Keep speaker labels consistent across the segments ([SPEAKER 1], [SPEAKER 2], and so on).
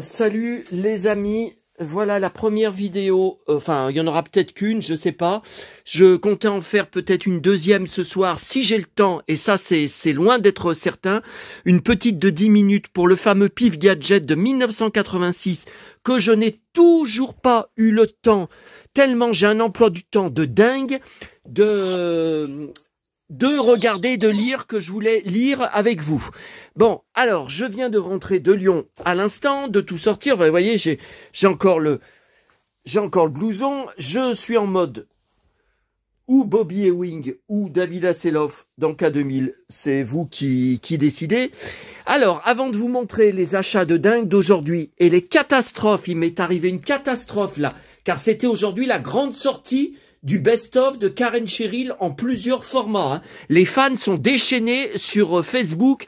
[SPEAKER 1] Salut les amis, voilà la première vidéo, enfin il y en aura peut-être qu'une, je sais pas. Je comptais en faire peut-être une deuxième ce soir si j'ai le temps, et ça c'est loin d'être certain. Une petite de 10 minutes pour le fameux Pif Gadget de 1986 que je n'ai toujours pas eu le temps, tellement j'ai un emploi du temps de dingue, de regarder, de lire, que je voulais lire avec vous. Bon, alors, je viens de rentrer de Lyon à l'instant, de tout sortir. Vous voyez, j'ai encore le blouson. Je suis en mode ou Bobby Ewing ou David Hasselhoff dans K2000. C'est vous qui décidez. Alors, avant de vous montrer les achats de dingue d'aujourd'hui et les catastrophes, il m'est arrivé une catastrophe là, car c'était aujourd'hui la grande sortie du best-of de Karen Cheryl en plusieurs formats. Hein. Les fans sont déchaînés sur Facebook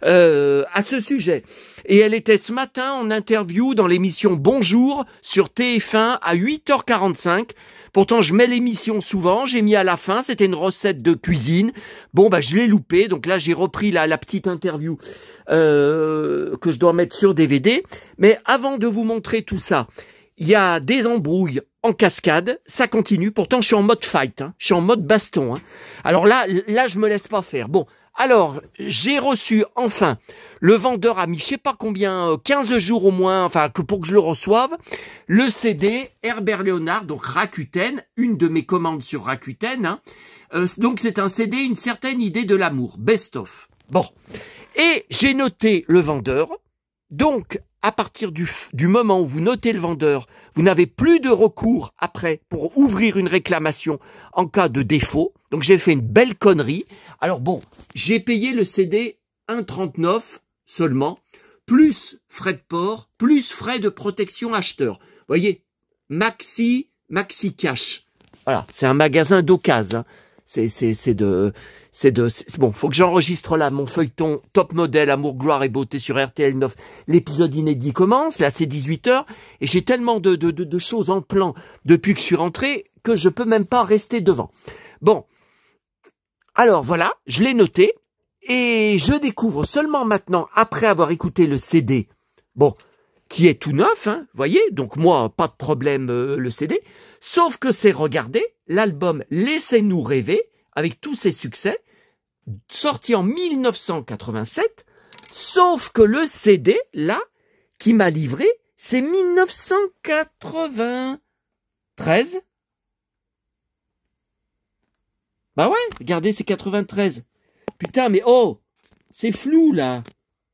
[SPEAKER 1] à ce sujet. Et elle était ce matin en interview dans l'émission Bonjour sur TF1 à 8h45. Pourtant, je mets l'émission souvent, j'ai mis à la fin, c'était une recette de cuisine. Bon, je l'ai loupé, donc là, j'ai repris la petite interview que je dois mettre sur DVD. Mais avant de vous montrer tout ça, il y a des embrouilles en cascade, ça continue. Pourtant, je suis en mode fight, hein. Je suis en mode baston. Hein. Alors là, je me laisse pas faire. Bon, alors, j'ai reçu enfin, le vendeur a mis je sais pas combien, 15 jours au moins, enfin, pour que je le reçoive, le CD Herbert Léonard, donc Rakuten, une de mes commandes sur Rakuten. Hein. Donc c'est un CD, une certaine idée de l'amour, best of. Bon, et j'ai noté le vendeur, donc à partir du moment où vous notez le vendeur, vous n'avez plus de recours après pour ouvrir une réclamation en cas de défaut. Donc j'ai fait une belle connerie. Alors bon, j'ai payé le CD 1,39 seulement, plus frais de port, plus frais de protection acheteur. Vous voyez, Maxi Cash. Voilà, c'est un magasin d'occasion. Bon, faut que j'enregistre là mon feuilleton top modèle amour, gloire et beauté sur RTL 9. L'épisode inédit commence, là c'est 18h, et j'ai tellement de choses en plan depuis que je suis rentré que je peux même pas rester devant. Bon, alors voilà, je l'ai noté, et je découvre seulement maintenant, après avoir écouté le CD, bon, qui est tout neuf, hein, voyez, donc moi, pas de problème le CD, sauf que c'est regardez, l'album Laissez-nous rêver, avec tous ses succès, sorti en 1987, sauf que le CD, là, qui m'a livré, c'est 1993. Bah ouais, regardez, c'est 93. Putain, mais oh, c'est flou, là.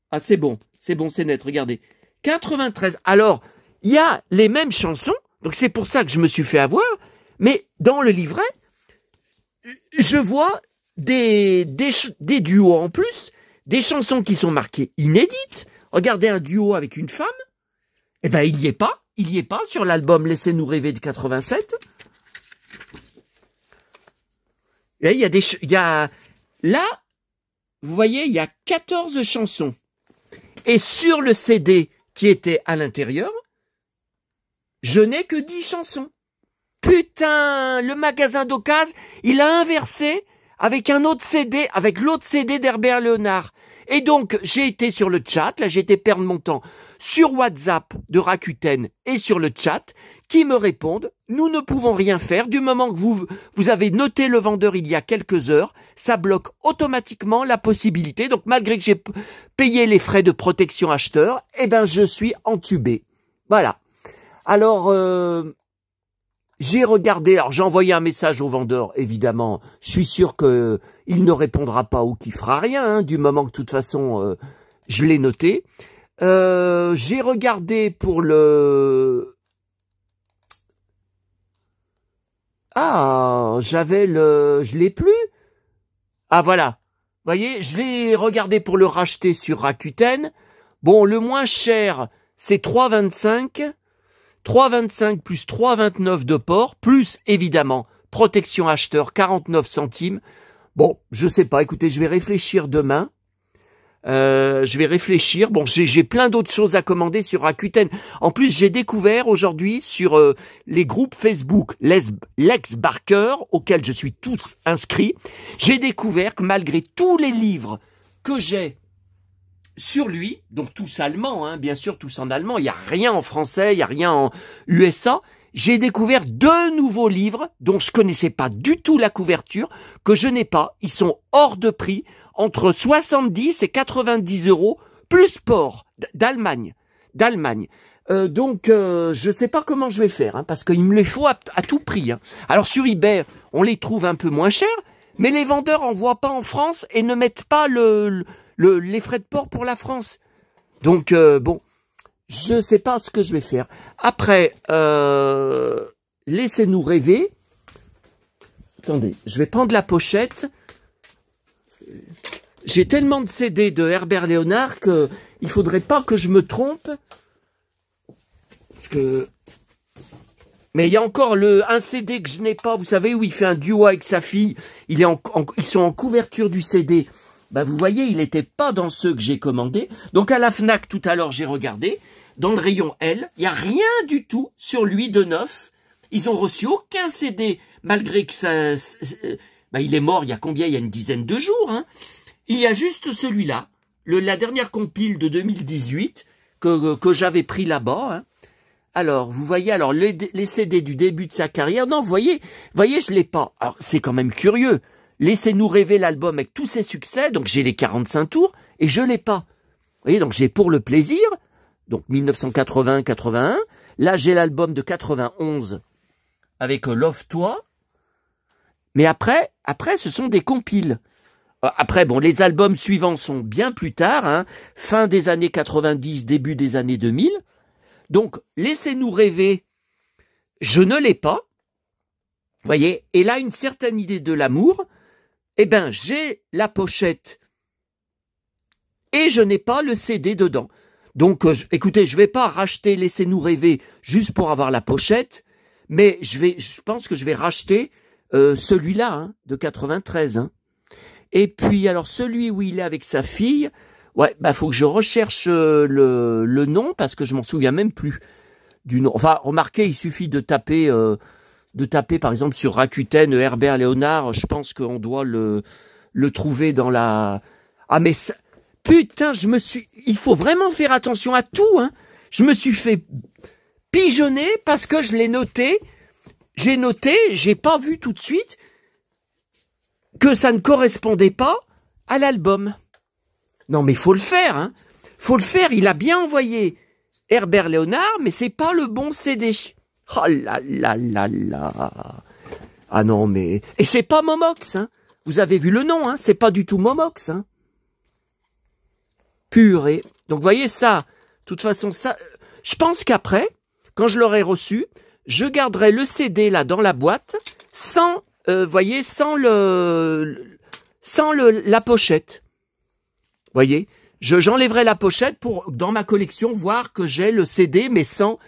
[SPEAKER 1] Ah, c'est bon, c'est net, regardez. 93. Alors, il y a les mêmes chansons, donc c'est pour ça que je me suis fait avoir, mais dans le livret, je vois des duos en plus, des chansons qui sont marquées inédites. Regardez un duo avec une femme. Eh ben, il y est pas sur l'album Laissez-nous rêver de 87. Et là, vous voyez, il y a 14 chansons. Et sur le CD qui était à l'intérieur, je n'ai que 10 chansons. Putain, le magasin d'occasion, il a inversé avec un autre CD, avec l'autre CD d'Herbert Léonard. Et donc, j'ai été sur le chat, là j'ai été perdre mon temps, sur WhatsApp de Rakuten et sur le chat, qui me répondent, nous ne pouvons rien faire, du moment que vous avez noté le vendeur il y a quelques heures, ça bloque automatiquement la possibilité, donc malgré que j'ai payé les frais de protection acheteur, eh ben je suis entubé. Voilà. Alors, j'ai regardé, alors j'ai envoyé un message au vendeur, évidemment, je suis sûr que il ne répondra pas ou qu'il fera rien, hein, du moment que de toute façon, je l'ai noté. J'ai regardé pour le... Ah, je l'ai plus. Ah voilà, vous voyez, je l'ai regardé pour le racheter sur Rakuten. Bon, le moins cher, c'est 3,25. 3,25 plus 3,29 de port, plus évidemment protection acheteur 49 centimes. Bon, je sais pas, écoutez, je vais réfléchir demain. Bon, j'ai plein d'autres choses à commander sur Rakuten. En plus, j'ai découvert aujourd'hui sur les groupes Facebook Lex Barker, auxquels je suis tous inscrit, j'ai découvert que malgré tous les livres que j'ai sur lui, donc tous allemands, hein, bien sûr, tous en allemand, il n'y a rien en français, il n'y a rien en USA, j'ai découvert 2 nouveaux livres dont je connaissais pas du tout la couverture, que je n'ai pas, ils sont hors de prix, entre 70 et 90 euros, plus port, d'Allemagne. Donc, je sais pas comment je vais faire, hein, parce qu'il me les faut à tout prix. Hein. Alors sur eBay, on les trouve un peu moins chers, mais les vendeurs envoient pas en France et ne mettent pas les frais de port pour la France. Donc, bon, je sais pas ce que je vais faire. Après, laissez-nous rêver. Attendez, je vais prendre la pochette. J'ai tellement de CD de Herbert Léonard que il faudrait pas que je me trompe. Parce que... Mais il y a encore un CD que je n'ai pas, vous savez, où il fait un duo avec sa fille. Ils sont en couverture du CD. Bah, vous voyez, il n'était pas dans ceux que j'ai commandés. Donc à la Fnac, tout à l'heure, j'ai regardé. Dans le rayon L, il n'y a rien du tout sur lui de neuf. Ils ont reçu aucun CD, malgré que ça... Bah, il est mort il y a combien? Il y a une dizaine de jours. Hein. Il y a juste celui-là, la dernière compile de 2018, que j'avais pris là-bas. Hein. Alors, vous voyez, alors les CD du début de sa carrière, non, vous voyez, je l'ai pas. Alors, c'est quand même curieux. Laissez-nous rêver l'album avec tous ses succès, donc j'ai les 45 tours, et je l'ai pas. Vous voyez, donc j'ai Pour le plaisir, donc 1980-81. Là, j'ai l'album de 91 avec Love-toi. Mais après, ce sont des compiles. Après, bon, les albums suivants sont bien plus tard, hein, fin des années 90, début des années 2000. Donc, laissez-nous rêver, je ne l'ai pas, vous voyez, et là, une certaine idée de l'amour, eh ben, j'ai la pochette et je n'ai pas le CD dedans. Donc, écoutez, je vais pas racheter Laissez-nous rêver juste pour avoir la pochette, mais je pense que je vais racheter celui-là, hein, de 93. Hein. Et puis, alors, celui où il est avec sa fille... Ouais, bah faut que je recherche le nom parce que je m'en souviens même plus du nom. Enfin, remarquez, il suffit de taper par exemple sur Rakuten Herbert Léonard. Je pense qu'on doit le trouver dans la. Ah mais ça... putain, il faut vraiment faire attention à tout. Hein. Je me suis fait pigeonner parce que je l'ai noté. J'ai noté, j'ai pas vu tout de suite que ça ne correspondait pas à l'album. Non, mais faut le faire, hein. Faut le faire. Il a bien envoyé Herbert Léonard, mais c'est pas le bon CD. Oh là là là là. Ah non, mais... Et c'est pas Momox, hein. Vous avez vu le nom, hein. C'est pas du tout Momox, hein. Purée. Donc, vous voyez ça. De toute façon, ça... Je pense qu'après, quand je l'aurai reçu, je garderai le CD, là, dans la boîte, sans, voyez, sans la pochette. Voyez, j'enlèverai la pochette pour, dans ma collection, voir que j'ai le CD, mais sans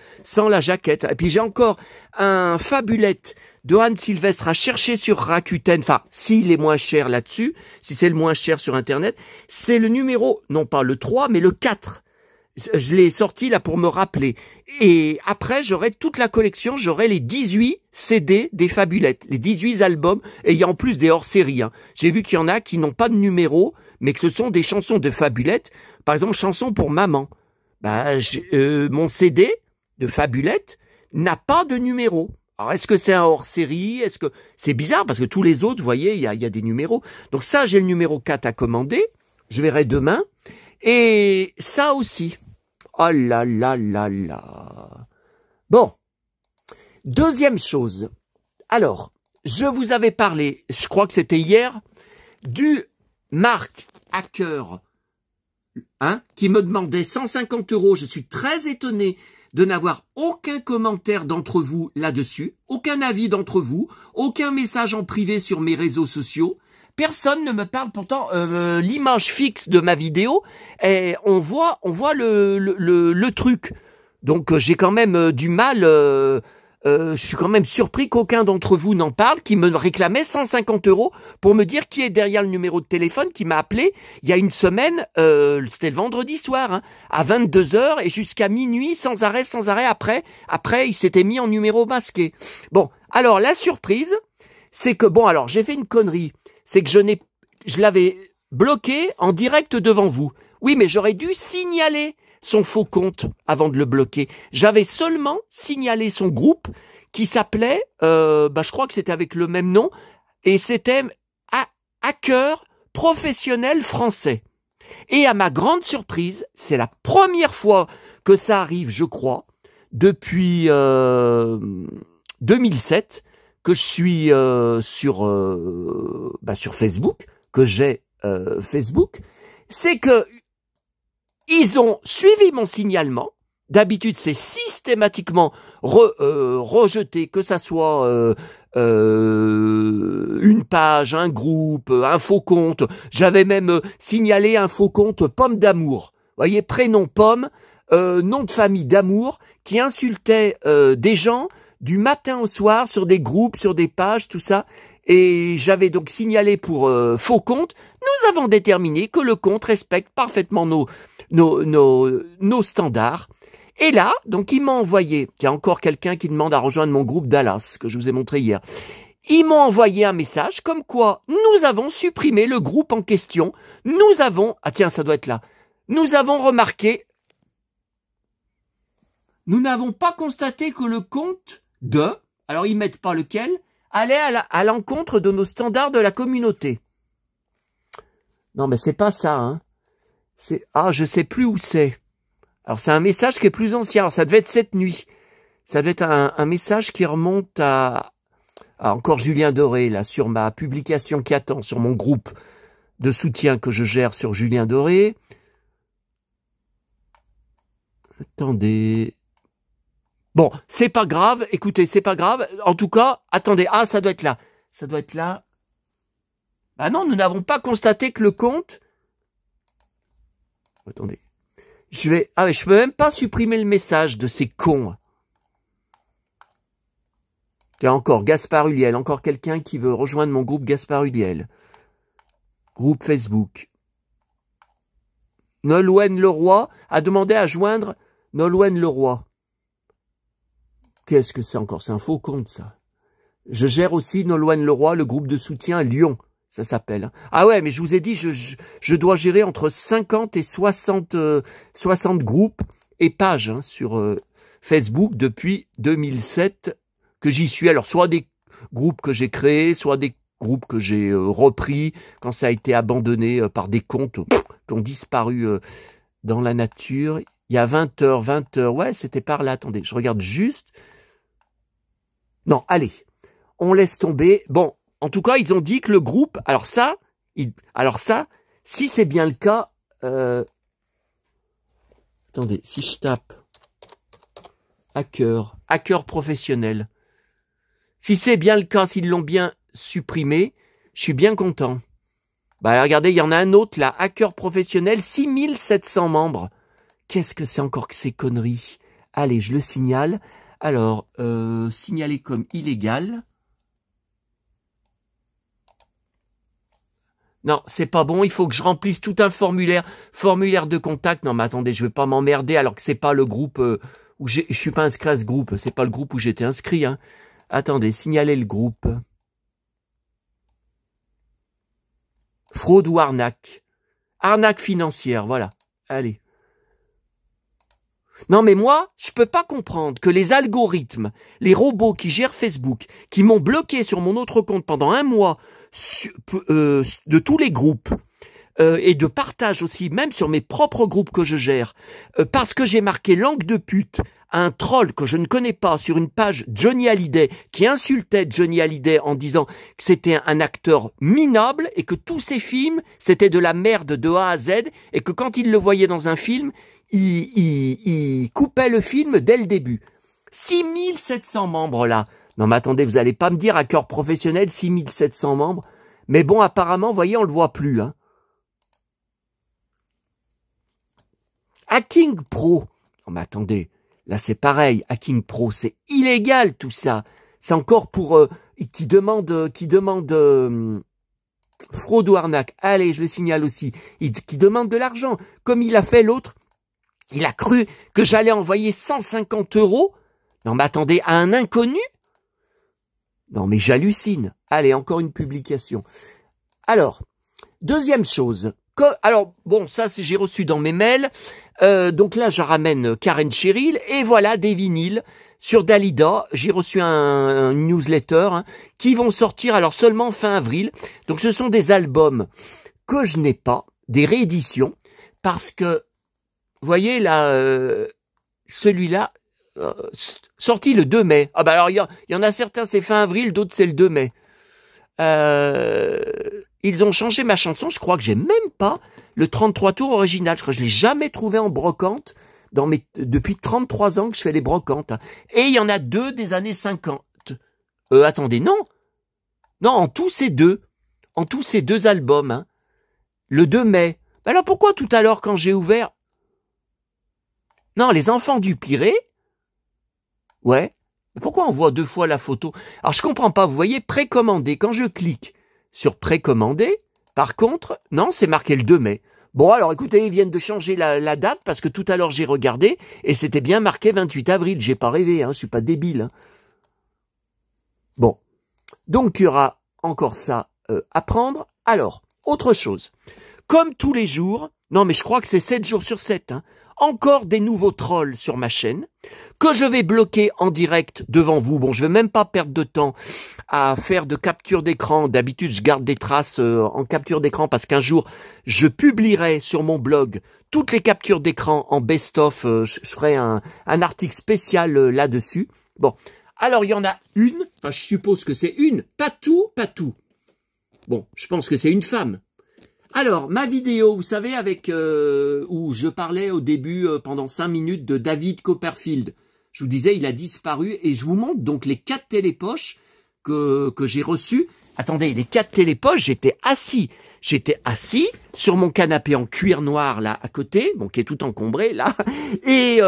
[SPEAKER 1] la jaquette. Et puis j'ai encore un Fabulette de Anne Sylvestre à chercher sur Rakuten. Enfin, s'il est moins cher là-dessus, si c'est le moins cher sur Internet, c'est le numéro, non pas le 3, mais le 4. Je l'ai sorti là pour me rappeler. Et après, j'aurai toute la collection, j'aurai les 18 CD des Fabulettes, les 18 albums, et il y a en plus des hors-série. Hein. J'ai vu qu'il y en a qui n'ont pas de numéro, mais que ce sont des chansons de Fabulettes. Par exemple, chansons pour maman. Bah, mon CD de Fabulettes n'a pas de numéro. Alors, est-ce que c'est un hors-série? Est-ce que c'est bizarre parce que tous les autres, vous voyez, il y a des numéros. Donc ça, j'ai le numéro 4 à commander. Je verrai demain. Et ça aussi. Oh là là là là. Bon. Deuxième chose. Alors, je vous avais parlé, je crois que c'était hier, du Marc Hacker, hein, qui me demandait 150 €. Je suis très étonné de n'avoir aucun commentaire d'entre vous là-dessus, aucun avis d'entre vous, aucun message en privé sur mes réseaux sociaux. Personne ne me parle. Pourtant, l'image fixe de ma vidéo, on voit le truc. Donc, j'ai quand même du mal. Je suis quand même surpris qu'aucun d'entre vous n'en parle, qui me réclamait 150 € pour me dire qui est derrière le numéro de téléphone, qui m'a appelé il y a une semaine, c'était le vendredi soir, hein, à 22 h et jusqu'à minuit, sans arrêt. Après, il s'était mis en numéro masqué. Bon, alors la surprise, c'est que, bon, alors j'ai fait une connerie, c'est que je l'avais bloqué en direct devant vous. Oui, mais j'aurais dû signaler son faux compte avant de le bloquer. J'avais seulement signalé son groupe qui s'appelait, je crois que c'était avec le même nom, et c'était Hacker Professionnel Français. Et à ma grande surprise, c'est la première fois que ça arrive, je crois, depuis 2007, que je suis sur Facebook, que j'ai Facebook, c'est que ils ont suivi mon signalement. D'habitude, c'est systématiquement rejeté, que ça soit une page, un groupe, un faux compte. J'avais même signalé un faux compte Pomme d'amour. Vous voyez, prénom Pomme, nom de famille d'amour, qui insultait des gens du matin au soir sur des groupes, sur des pages, tout ça. Et j'avais donc signalé pour faux compte. Nous avons déterminé que le compte respecte parfaitement nos standards. Et là, donc il m'a envoyé, il y a encore quelqu'un qui demande à rejoindre mon groupe Dallas, que je vous ai montré hier. Ils m'ont envoyé un message comme quoi nous avons supprimé le groupe en question. Nous avons, ah tiens, ça doit être là. Nous avons remarqué, nous n'avons pas constaté que le compte de, alors ils mettent pas lequel, allait à l'encontre de nos standards de la communauté. Non, mais c'est pas ça, hein. Je sais plus où c'est. Alors c'est un message qui est plus ancien. Alors ça devait être cette nuit. Ça devait être un message qui remonte à encore Julien Doré, là, sur ma publication qui attend, sur mon groupe de soutien que je gère sur Julien Doré. Attendez. Bon, c'est pas grave. Écoutez, c'est pas grave. En tout cas, attendez. Ah, ça doit être là. Ça doit être là. Ah non, nous n'avons pas constaté que le compte... Attendez. Je peux même pas supprimer le message de ces cons. Il y a encore Gaspard Huliel, encore quelqu'un qui veut rejoindre mon groupe Gaspard Huliel. Groupe Facebook. Nolwenn Leroy a demandé à joindre Nolwenn Leroy. Qu'est-ce que c'est encore? C'est un faux compte, ça. Je gère aussi Nolwenn Leroy, le groupe de soutien Lyon. Ça s'appelle. Ah ouais, mais je vous ai dit, je dois gérer entre 50 et 60 groupes et pages sur Facebook depuis 2007 que j'y suis. Alors, soit des groupes que j'ai créés, soit des groupes que j'ai repris quand ça a été abandonné par des comptes qui ont disparu dans la nature. Il y a 20 heures. Ouais, c'était par là. Attendez, je regarde juste. Non, allez, on laisse tomber. Bon. En tout cas, ils ont dit que le groupe... Alors ça, si c'est bien le cas... Attendez, si je tape... Hacker professionnel. Si c'est bien le cas, s'ils l'ont bien supprimé, je suis bien content. Bah regardez, il y en a un autre là, hacker professionnel, 6700 membres. Qu'est-ce que c'est encore que ces conneries? Allez, je le signale. Alors, signaler comme illégal... Non, c'est pas bon, il faut que je remplisse tout un formulaire de contact. Non, mais attendez, je vais pas m'emmerder alors que c'est pas le groupe où je suis pas inscrit à ce groupe. C'est pas le groupe où j'étais inscrit, hein. Attendez, signaler le groupe. Fraude ou arnaque. Arnaque financière, voilà. Allez. Non, mais moi, je peux pas comprendre que les algorithmes, les robots qui gèrent Facebook, qui m'ont bloqué sur mon autre compte pendant un mois, de tous les groupes, et de partage aussi, même sur mes propres groupes que je gère, parce que j'ai marqué langue de pute à un troll que je ne connais pas sur une page Johnny Hallyday, qui insultait Johnny Hallyday en disant que c'était un acteur minable et que tous ses films, c'était de la merde de A à Z, et que quand il le voyait dans un film, il coupait le film dès le début. 6700 membres là. Non mais attendez, vous allez pas me dire hacker professionnel, 6700 membres. Mais bon, apparemment, vous voyez, on le voit plus. Hein. Hacking Pro. Non mais attendez, là c'est pareil. Hacking Pro, c'est illégal tout ça. C'est encore pour qui demande fraude ou arnaque. Allez, je le signale aussi. Qui demande de l'argent, comme il a fait l'autre. Il a cru que j'allais envoyer 150 €. Non mais attendez, à un inconnu? Non mais j'hallucine. Allez, encore une publication. Alors, deuxième chose. Alors, bon, ça, j'ai reçu dans mes mails. Donc là, je ramène Karen Cheryl. Et voilà, des vinyles sur Dalida. J'ai reçu un newsletter qui vont sortir alors seulement fin avril. Donc, ce sont des albums que je n'ai pas, des rééditions, parce que, vous voyez, là, celui-là, sorti le 2 mai. Ah bah alors, il y en a certains, c'est fin avril, d'autres, c'est le 2 mai. Ils ont changé ma chanson, je crois que j'ai même pas le 33 tours original. Je crois que je l'ai jamais trouvé en brocante depuis 33 ans que je fais les brocantes. Et il y en a 2 des années 50. Attendez, non. Non, en tout, c'est 2. En tout, c'est 2 albums. Hein. Le 2 mai. Alors pourquoi tout à l'heure, quand j'ai ouvert... Non, Les Enfants du Pirée. Ouais. Pourquoi on voit 2 fois la photo? Alors, je comprends pas. Vous voyez, précommandé. Quand je clique sur précommandé, par contre, non, c'est marqué le 2 mai. Bon, alors écoutez, ils viennent de changer la date parce que tout à l'heure, j'ai regardé et c'était bien marqué 28 avril. J'ai pas rêvé, hein, je suis pas débile. Hein. Bon. Donc, il y aura encore ça à prendre. Alors, autre chose. Comme tous les jours, non, mais je crois que c'est 7 jours sur 7, hein, encore des nouveaux trolls sur ma chaîne que je vais bloquer en direct devant vous. Bon, je vais même pas perdre de temps à faire de capture d'écran. D'habitude, je garde des traces en capture d'écran parce qu'un jour, je publierai sur mon blog toutes les captures d'écran en best-of. Je ferai un article spécial là-dessus. Bon, alors il y en a une, enfin je suppose que c'est une, pas tout. Bon, je pense que c'est une femme. Alors, ma vidéo, vous savez, avec où je parlais au début pendant 5 minutes de David Copperfield. Je vous disais, il a disparu et je vous montre donc les 4 télépoches que j'ai reçues. Attendez, les 4 télépoches, j'étais assis sur mon canapé en cuir noir là à côté, bon qui est tout encombré là, et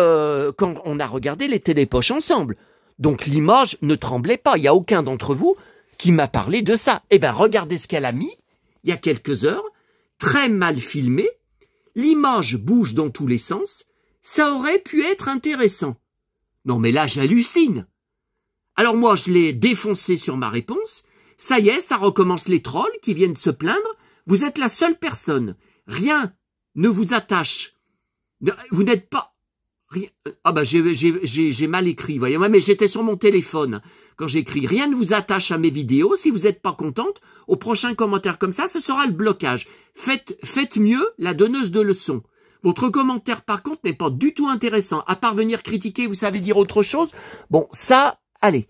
[SPEAKER 1] quand on a regardé les télépoches ensemble. Donc l'image ne tremblait pas. Il n'y a aucun d'entre vous qui m'a parlé de ça. Eh ben regardez ce qu'elle a mis il y a quelques heures. Très mal filmé, l'image bouge dans tous les sens, ça aurait pu être intéressant. Non mais là j'hallucine. Alors moi je l'ai défoncé sur ma réponse, ça y est, ça recommence les trolls qui viennent se plaindre, vous êtes la seule personne, rien ne vous attache, vous n'êtes pas... Ah bah j'ai mal écrit, voyez, mais j'étais sur mon téléphone quand j'écris. Rien ne vous attache à mes vidéos. Si vous n'êtes pas contente, au prochain commentaire comme ça, ce sera le blocage. Faites mieux la donneuse de leçons. Votre commentaire par contre n'est pas du tout intéressant. À part venir critiquer, vous savez dire autre chose. Bon, ça, allez.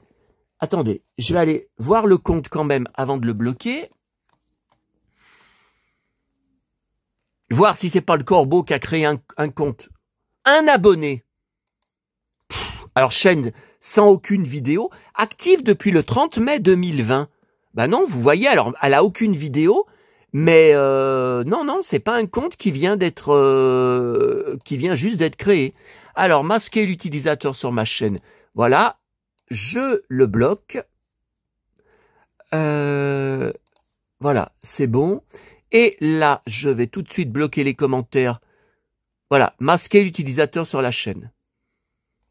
[SPEAKER 1] Attendez, je vais aller voir le compte quand même avant de le bloquer. Voir si c'est pas le corbeau qui a créé un compte. Un abonné. Alors, chaîne sans aucune vidéo, active depuis le 30 mai 2020. Ben non, vous voyez, alors, elle a aucune vidéo, mais non, c'est pas un compte qui vient juste d'être créé. Alors, masquer l'utilisateur sur ma chaîne. Voilà, je le bloque. Voilà, c'est bon. Et là, je vais tout de suite bloquer les commentaires. Voilà, masquer l'utilisateur sur la chaîne.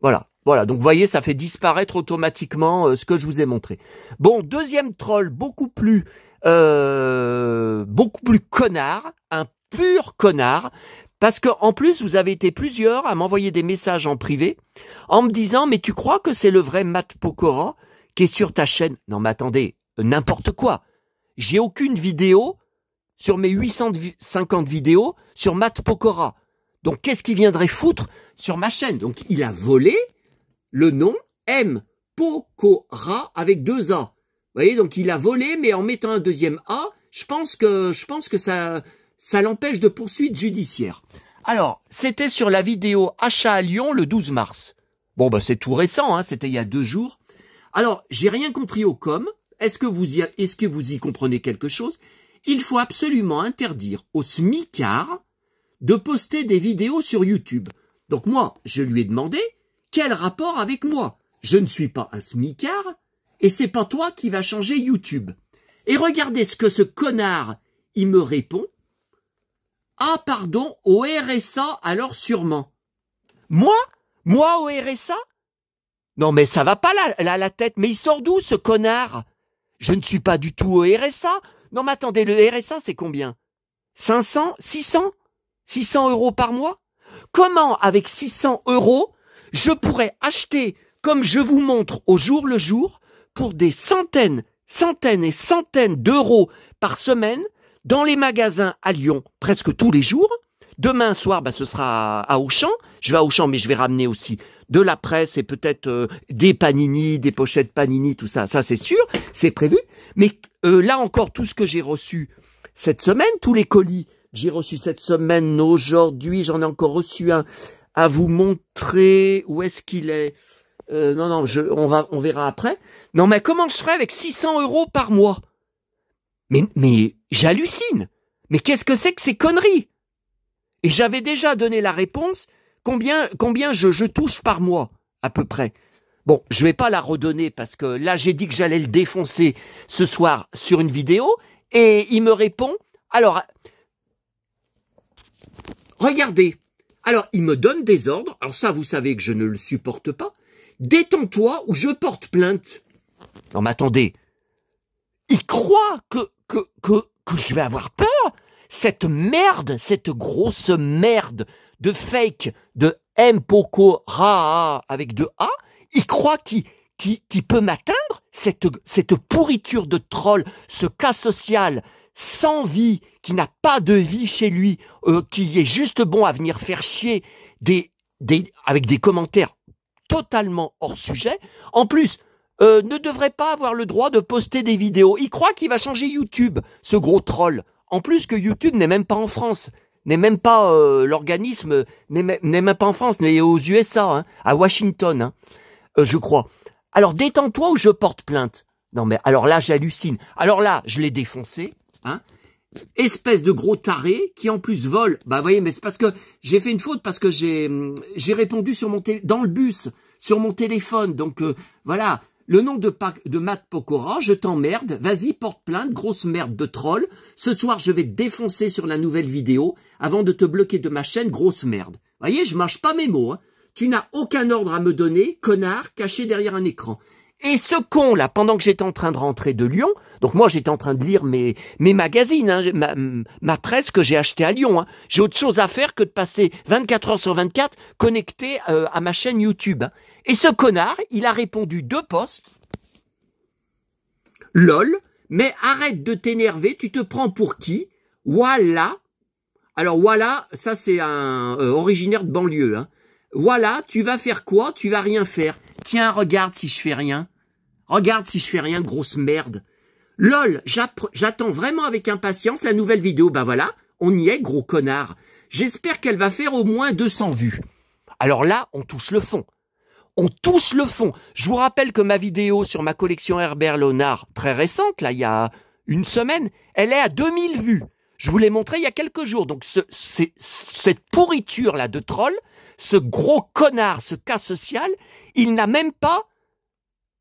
[SPEAKER 1] Voilà, donc vous voyez, ça fait disparaître automatiquement ce que je vous ai montré. Bon, deuxième troll, beaucoup plus connard, un pur connard, parce que en plus, vous avez été plusieurs à m'envoyer des messages en privé en me disant, mais tu crois que c'est le vrai Matt Pokora qui est sur ta chaîne? Non, mais attendez, n'importe quoi. J'ai aucune vidéo sur mes 850 vidéos sur Matt Pokora. Donc, qu'est-ce qu'il viendrait foutre sur ma chaîne? Donc, il a volé le nom M. Pokora avec 2 A. Vous voyez, donc il a volé, mais en mettant un deuxième A, je pense que ça l'empêche de poursuite judiciaire. Alors, c'était sur la vidéo achat à Lyon le 12 mars. Bon, bah, c'est tout récent, hein, c'était il y a 2 jours. Alors, j'ai rien compris au com. Est-ce que vous y comprenez quelque chose? Il faut absolument interdire aux smicards de poster des vidéos sur YouTube. Donc moi, je lui ai demandé, quel rapport avec moi? Je ne suis pas un smicard, et c'est pas toi qui vas changer YouTube. Et regardez ce que ce connard, il me répond. Ah pardon, au RSA alors sûrement. Moi au RSA? Non mais ça va pas là, la tête, mais il sort d'où ce connard? Je ne suis pas du tout au RSA. Non mais attendez, le RSA c'est combien? 500, 600 euros par mois? Comment, avec 600 euros, je pourrais acheter, comme je vous montre au jour le jour, pour des centaines et centaines d'euros par semaine, dans les magasins à Lyon, presque tous les jours. Demain soir, ce sera à Auchan. Je vais à Auchan, mais je vais ramener aussi de la presse et peut-être des panini, des pochettes panini, tout ça. Ça, c'est sûr, c'est prévu. Mais là encore, tout ce que j'ai reçu cette semaine, tous les colis que j'ai reçus cette semaine, aujourd'hui, j'en ai encore reçu un à vous montrer. Où est-ce qu'il est, non, on verra après. Non, mais comment je ferais avec 600 euros par mois? Mais j'hallucine. Mais qu'est-ce que c'est que ces conneries? Et j'avais déjà donné la réponse. Combien je touche par mois, à peu près? Bon, je vais pas la redonner parce que là, j'ai dit que j'allais le défoncer ce soir sur une vidéo. Et il me répond, alors, regardez. Alors, il me donne des ordres. Alors ça, vous savez que je ne le supporte pas. Détends-toi ou je porte plainte. Non, mais attendez. Il croit que je vais avoir peur? Cette merde, cette grosse merde de fake de M. Poko Ra avec 2 A, il croit qu'il peut m'atteindre? Cette pourriture de troll, ce cas social sans vie, qui n'a pas de vie chez lui, qui est juste bon à venir faire chier avec des commentaires totalement hors sujet. En plus, ne devrait pas avoir le droit de poster des vidéos. Il croit qu'il va changer YouTube, ce gros troll. En plus que YouTube n'est même pas en France, n'est même pas l'organisme, n'est même pas en France, mais aux USA, hein, à Washington, hein, je crois. Alors détends-toi ou je porte plainte. Non mais alors là j'hallucine. Alors là je l'ai défoncé, hein. Espèce de gros taré qui en plus vole. Bah vous voyez, mais c'est parce que j'ai fait une faute, parce que j'ai répondu sur dans le bus sur mon téléphone. Donc voilà. Le nom de Matt Pokora, je t'emmerde, vas-y, porte plainte, grosse merde de troll. Ce soir, je vais te défoncer sur la nouvelle vidéo avant de te bloquer de ma chaîne, grosse merde. Voyez, je mâche pas mes mots, hein. Tu n'as aucun ordre à me donner, connard, caché derrière un écran. Et ce con, là, pendant que j'étais en train de rentrer de Lyon, donc moi, j'étais en train de lire mes magazines, hein, ma presse que j'ai achetée à Lyon, hein. J'ai autre chose à faire que de passer 24 heures sur 24 connecté à ma chaîne YouTube, hein. Et ce connard, il a répondu 2 posts. LOL, mais arrête de t'énerver, tu te prends pour qui? Voilà. Alors voilà, ça c'est un originaire de banlieue, hein. Voilà, tu vas faire quoi? Tu vas rien faire. Tiens, regarde si je fais rien. Regarde si je fais rien, grosse merde. LOL, j'attends vraiment avec impatience la nouvelle vidéo. Bah voilà, on y est, gros connard. J'espère qu'elle va faire au moins 200 vues. Alors là, on touche le fond. On touche le fond. Je vous rappelle que ma vidéo sur ma collection Herbert Léonard, très récente, là, il y a une semaine, elle est à 2000 vues. Je vous l'ai montré il y a quelques jours. Donc, cette pourriture-là de troll, ce gros connard, ce cas social, il n'a même pas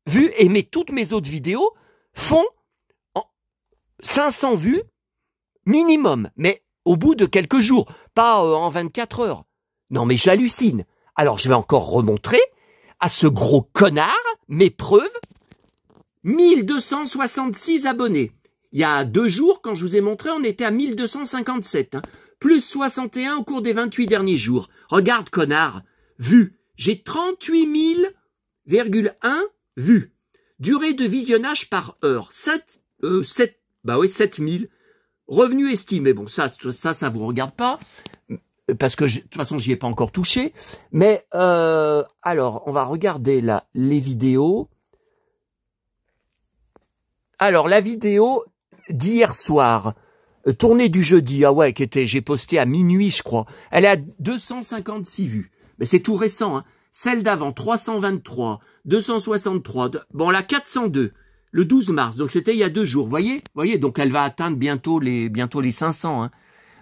[SPEAKER 1] vu, et toutes mes autres vidéos font 500 vues minimum, mais au bout de quelques jours, pas en 24 heures. Non, mais j'hallucine. Alors, je vais encore remontrer à ce gros connard mes preuves. 1266 abonnés. Il y a 2 jours, quand je vous ai montré, on était à 1257. Hein. Plus 61 au cours des 28 derniers jours. Regarde, connard. Vues. J'ai 38 000,1 vues. Durée de visionnage par heure. 7000. Revenus estimés. Bon, ça vous regarde pas. Parce que de toute façon, j'y ai pas encore touché. Mais alors, on va regarder là les vidéos. Alors, la vidéo d'hier soir, tournée du jeudi, ah ouais, j'ai posté à minuit, je crois. Elle est à 256 vues. Mais c'est tout récent, hein. Celle d'avant, 323, 263, bon, la 402, le 12 mars. Donc, c'était il y a 2 jours. Voyez, donc elle va atteindre bientôt les 500, hein.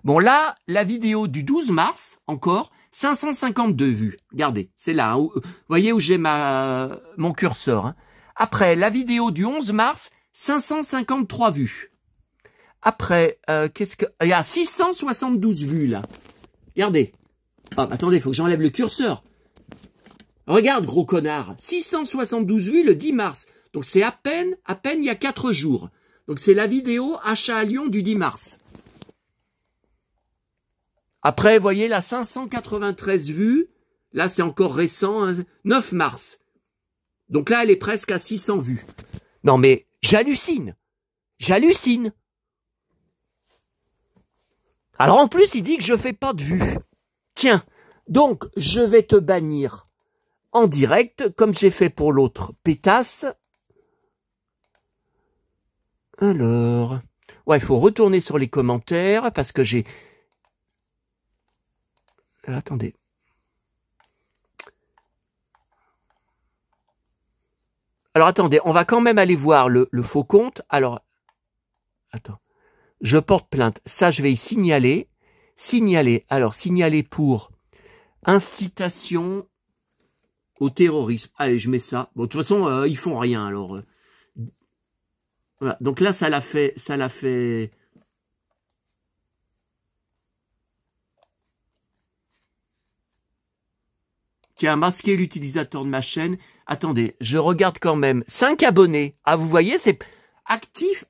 [SPEAKER 1] Bon, là, la vidéo du 12 mars, encore, 552 vues. Regardez, c'est là, hein, voyez où j'ai mon curseur, hein. Après, la vidéo du 11 mars, 553 vues. Après, il y a 672 vues, là. Regardez. Oh, attendez, faut que j'enlève le curseur. Regarde, gros connard. 672 vues le 10 mars. Donc, c'est à peine il y a 4 jours. Donc, c'est la vidéo achat à Lyon du 10 mars. Après, vous voyez, là, 593 vues. Là, c'est encore récent, hein, 9 mars. Donc là, elle est presque à 600 vues. Non, mais j'hallucine. J'hallucine. Alors en plus, il dit que je fais pas de vues. Tiens, donc je vais te bannir en direct, comme j'ai fait pour l'autre pétasse. Alors, ouais, il faut retourner sur les commentaires parce que j'ai... Attendez. Alors attendez, on va quand même aller voir le faux compte. Alors, attends. Je porte plainte. Ça, je vais y signaler. Signaler. Alors, signaler pour incitation au terrorisme. Allez, je mets ça. Bon, de toute façon, ils font rien, alors. Voilà. Donc là, ça l'a fait. Qui a masqué l'utilisateur de ma chaîne. Attendez, je regarde quand même. 5 abonnés. Ah, vous voyez, c'est actif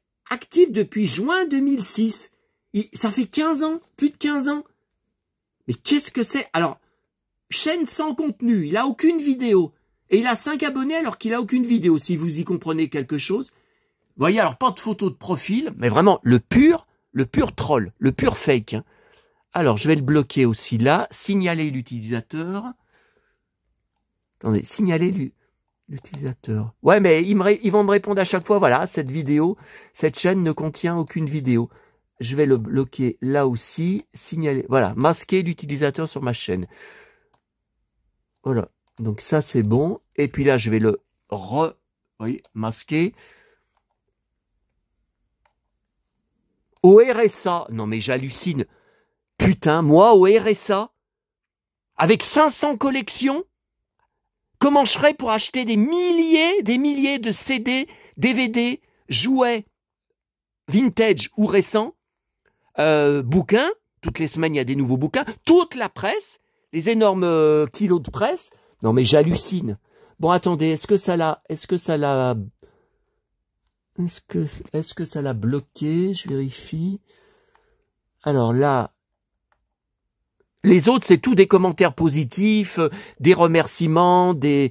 [SPEAKER 1] depuis juin 2006. Ça fait 15 ans, plus de 15 ans. Mais qu'est-ce que c'est? Alors, chaîne sans contenu, il a aucune vidéo. Et il a 5 abonnés alors qu'il a aucune vidéo, si vous y comprenez quelque chose. Vous voyez, alors pas de photo de profil, mais vraiment le pur troll, le pur fake. Hein. Alors, je vais le bloquer aussi là. Signaler l'utilisateur. Attendez, signaler l'utilisateur. Ouais, mais ils vont me répondre à chaque fois, voilà, cette chaîne ne contient aucune vidéo. Je vais le bloquer là aussi, signaler, voilà, masquer l'utilisateur sur ma chaîne. Voilà, donc ça c'est bon. Et puis là, je vais le masquer. Au RSA, non mais j'hallucine. Putain, moi au RSA, avec 500 collections, comment je ferais pour acheter des milliers de CD, DVD, jouets, vintage ou récents, bouquins, toutes les semaines il y a des nouveaux bouquins, toute la presse, les énormes kilos de presse. Non mais j'hallucine. Bon attendez, est-ce que ça l'a bloqué? Je vérifie. Alors là, les autres, c'est tout des commentaires positifs, des remerciements, des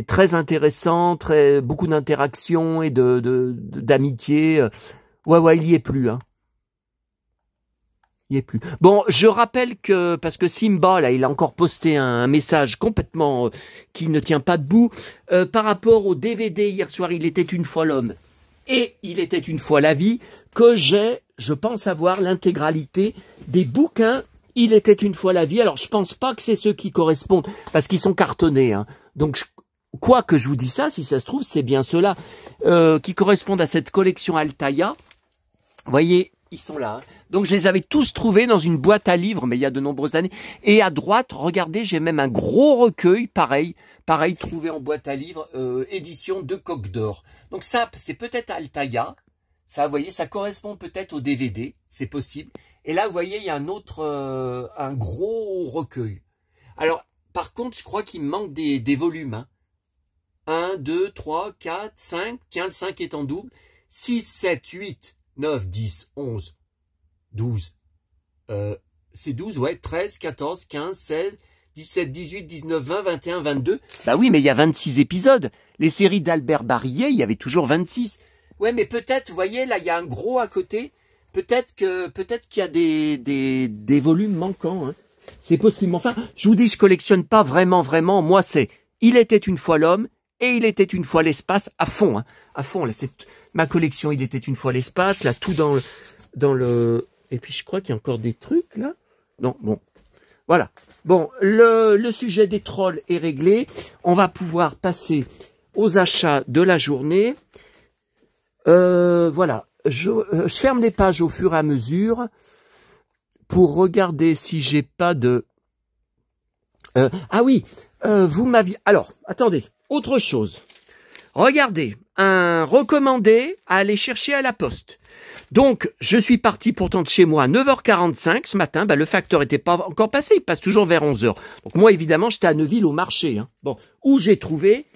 [SPEAKER 1] très intéressants, beaucoup d'interactions et d'amitié. Ouais, il y est plus, hein. Il y est plus. Bon, je rappelle que, parce que Simba, là, il a encore posté un message complètement qui ne tient pas debout, par rapport au DVD hier soir, Il était une fois l'homme et Il était une fois la vie, que je pense avoir l'intégralité des bouquins Il était une fois la vie. Alors, je pense pas que c'est ceux qui correspondent, parce qu'ils sont cartonnés, hein. Donc, quoi que je vous dis ça, si ça se trouve, c'est bien ceux-là qui correspondent à cette collection Altaïa. Vous voyez, ils sont là. Hein. Donc, je les avais tous trouvés dans une boîte à livres, mais il y a de nombreuses années. Et à droite, regardez, j'ai même un gros recueil, pareil, trouvé en boîte à livres, édition de Coq d'Or. Donc ça, c'est peut-être Altaïa. Ça, vous voyez, ça correspond peut-être au DVD, c'est possible. Et là, vous voyez, il y a un gros recueil. Alors, par contre, je crois qu'il me manque des volumes. Hein. 1, 2, 3, 4, 5. Tiens, le 5 est en double. 6, 7, 8, 9, 10, 11, 12. C'est 12, ouais. 13, 14, 15, 16, 17, 18, 19, 20, 21, 22. Bah oui, mais il y a 26 épisodes. Les séries d'Albert Barillet, il y avait toujours 26. Ouais, mais peut-être, vous voyez, là, il y a un gros à côté. Peut-être qu'il y a des volumes manquants. Hein. C'est possible. Enfin, je vous dis, je collectionne pas vraiment. Moi, c'est Il était une fois l'homme et Il était une fois l'espace à fond. Hein. À fond, là, c'est ma collection. Il était une fois l'espace, là, tout dans le... Et puis, je crois qu'il y a encore des trucs, là. Non, bon. Voilà. Bon, le sujet des trolls est réglé. On va pouvoir passer aux achats de la journée. Voilà. Je ferme les pages au fur et à mesure pour regarder si j'ai pas de... ah oui, vous m'aviez... Alors, attendez, autre chose. Regardez, un recommandé à aller chercher à la poste. Donc, je suis parti pourtant de chez moi à 9h45 ce matin. Bah, le facteur n'était pas encore passé, il passe toujours vers 11h. Donc moi, évidemment, j'étais à Neuville au marché. Hein. Bon, où j'ai trouvé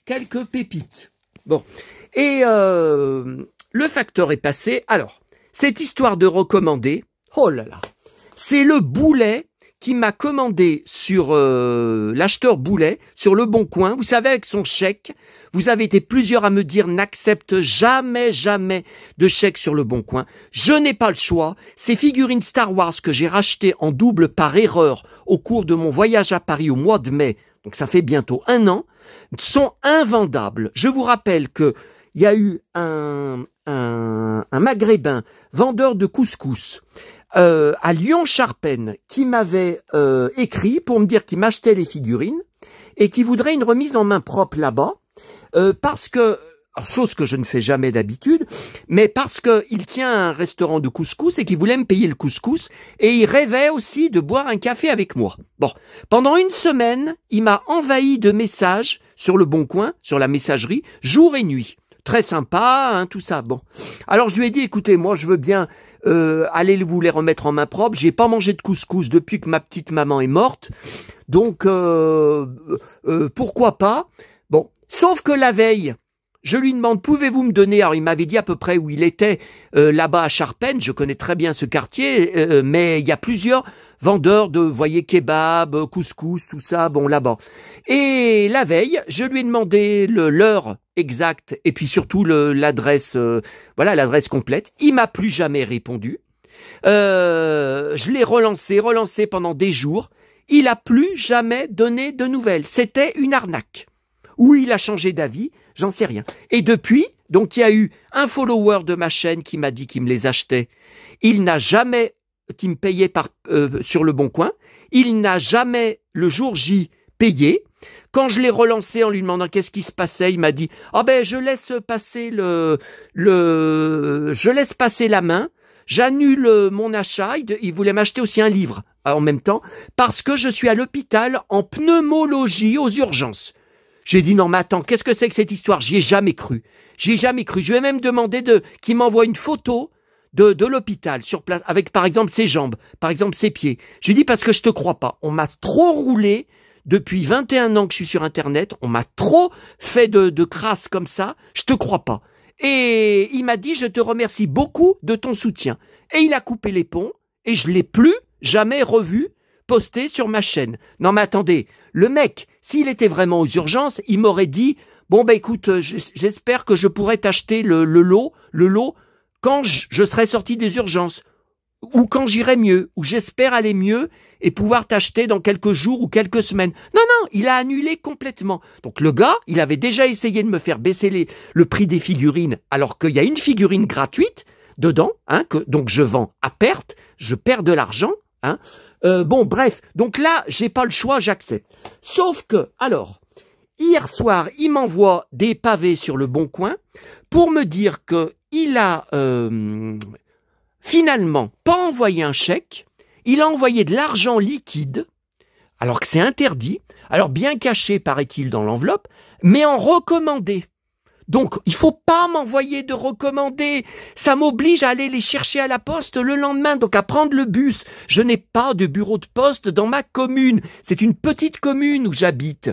[SPEAKER 1] quelques pépites. Bon, et... le facteur est passé. Alors, cette histoire de recommandé, oh là là, C'est le Boulet qui m'a commandé sur l'acheteur Boulet, sur Le Bon Coin. Vous savez, avec son chèque, vous avez été plusieurs à me dire n'accepte jamais, jamais de chèque sur Le Bon Coin. Je n'ai pas le choix. Ces figurines Star Wars que j'ai rachetées en double par erreur au cours de mon voyage à Paris au mois de mai, donc ça fait bientôt 1 an, sont invendables. Je vous rappelle que il y a eu un maghrébin vendeur de couscous à Lyon-Charpennes qui m'avait écrit pour me dire qu'il m'achetait les figurines et qui voudrait une remise en main propre là-bas parce que, chose que je ne fais jamais d'habitude, mais parce que il tient un restaurant de couscous et qu'il voulait me payer le couscous et il rêvait aussi de boire un café avec moi. Bon, pendant 1 semaine, il m'a envahi de messages sur Le Bon Coin, sur la messagerie, jour et nuit. Très sympa, hein, tout ça. Bon, alors je lui ai dit, écoutez, moi je veux bien allez vous les remettre en main propre. J'ai pas mangé de couscous depuis que ma petite maman est morte, donc pourquoi pas. Bon, sauf que la veille, je lui demande, pouvez-vous me donner, alors il m'avait dit à peu près où il était, là-bas à Charpennes, je connais très bien ce quartier, mais il y a plusieurs vendeurs de, voyez, kebab, couscous, tout ça, bon, là-bas. Et la veille, je lui ai demandé l'heure exacte et puis surtout l'adresse, voilà, l'adresse complète. Il m'a plus jamais répondu. Je l'ai relancé pendant des jours. Il a plus jamais donné de nouvelles. C'était une arnaque. Ou il a changé d'avis, j'en sais rien. Et depuis, donc il y a eu un follower de ma chaîne qui m'a dit qu'il me les achetait. Il n'a jamais, qui me payait sur Le Bon Coin. Il n'a jamais, le jour J, payé. Quand je l'ai relancé en lui demandant qu'est-ce qui se passait, il m'a dit « Ah ben, je laisse passer je laisse passer la main, j'annule mon achat. » Il voulait m'acheter aussi un livre en même temps, parce que je suis à l'hôpital en pneumologie aux urgences. J'ai dit « Non mais attends, qu'est-ce que c'est que cette histoire ?» J'y ai jamais cru. J'y ai jamais cru. Je lui ai même demandé qu'il m'envoie une photo de l'hôpital sur place, avec par exemple ses jambes, par exemple ses pieds. J'ai dit parce que je te crois pas. On m'a trop roulé. Depuis 21 ans que je suis sur Internet, on m'a trop fait de crasse comme ça, je te crois pas. Et il m'a dit, je te remercie beaucoup de ton soutien. Et il a coupé les ponts, et je l'ai plus jamais revu posté sur ma chaîne. Non mais attendez, le mec, s'il était vraiment aux urgences, il m'aurait dit, bon bah écoute, j'espère que je pourrai t'acheter le lot quand je serai sorti des urgences. Ou quand j'irai mieux, ou j'espère aller mieux et pouvoir t'acheter dans quelques jours ou quelques semaines. Non, il a annulé complètement. Donc le gars, il avait déjà essayé de me faire baisser le prix des figurines, alors qu'il y a une figurine gratuite dedans, hein, donc je vends à perte, je perds de l'argent. Hein. Bon, bref, donc là, j'ai pas le choix, j'accepte. Sauf que, alors, hier soir, il m'envoie des pavés sur Le Bon Coin pour me dire que il a... finalement, pas envoyé un chèque, il a envoyé de l'argent liquide, alors que c'est interdit, alors bien caché, paraît-il, dans l'enveloppe, mais en recommandé. Donc, il faut pas m'envoyer de recommandé. Ça m'oblige à aller les chercher à la poste le lendemain, donc à prendre le bus. Je n'ai pas de bureau de poste dans ma commune. C'est une petite commune où j'habite.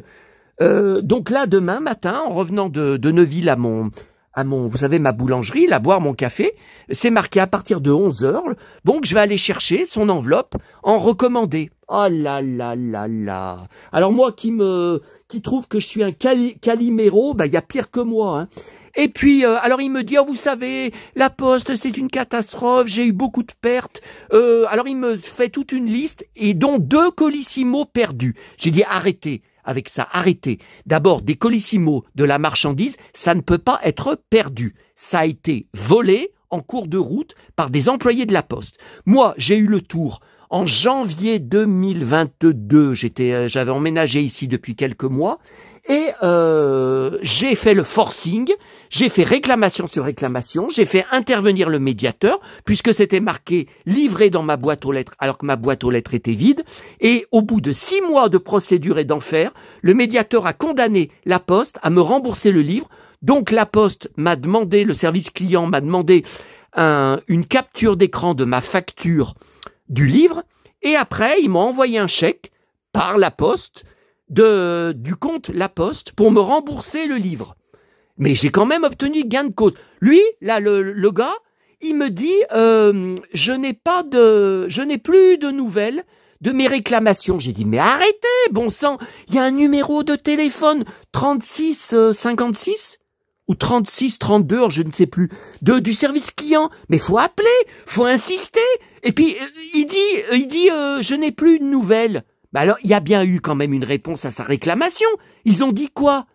[SPEAKER 1] Donc là, demain matin, en revenant de Neuville à mon, vous savez, ma boulangerie, là, boire mon café, c'est marqué à partir de 11h, donc je vais aller chercher son enveloppe en recommandé. Oh là là là là. Alors moi qui trouve que je suis un Calimero, bah il y a pire que moi, hein. Et puis, alors il me dit, oh, vous savez, la poste, c'est une catastrophe, j'ai eu beaucoup de pertes. Alors il me fait toute une liste, et dont 2 Colissimo perdus. J'ai dit, arrêtez avec ça, arrêtez. D'abord, des Colissimo de la marchandise, ça ne peut pas être perdu. Ça a été volé en cours de route par des employés de la poste. Moi, j'ai eu le tour. En janvier 2022, j'avais emménagé ici depuis quelques mois et j'ai fait le forcing, j'ai fait réclamation sur réclamation, j'ai fait intervenir le médiateur puisque c'était marqué livré dans ma boîte aux lettres alors que ma boîte aux lettres était vide. Et au bout de 6 mois de procédure et d'enfer, le médiateur a condamné la Poste à me rembourser le livre. Donc la Poste m'a demandé, le service client m'a demandé une capture d'écran de ma facture du livre, et après, ils m'ont envoyé un chèque par la Poste, du compte La Poste, pour me rembourser le livre. Mais j'ai quand même obtenu gain de cause. Lui, là, le gars, il me dit je n'ai plus de nouvelles de mes réclamations. J'ai dit mais arrêtez, bon sang, il y a un numéro de téléphone 36 56 ou 36 32, je ne sais plus, du service client, mais faut appeler, faut insister. Et puis il dit je n'ai plus de nouvelles. Bah alors il y a bien eu quand même une réponse à sa réclamation. Ils ont dit quoi?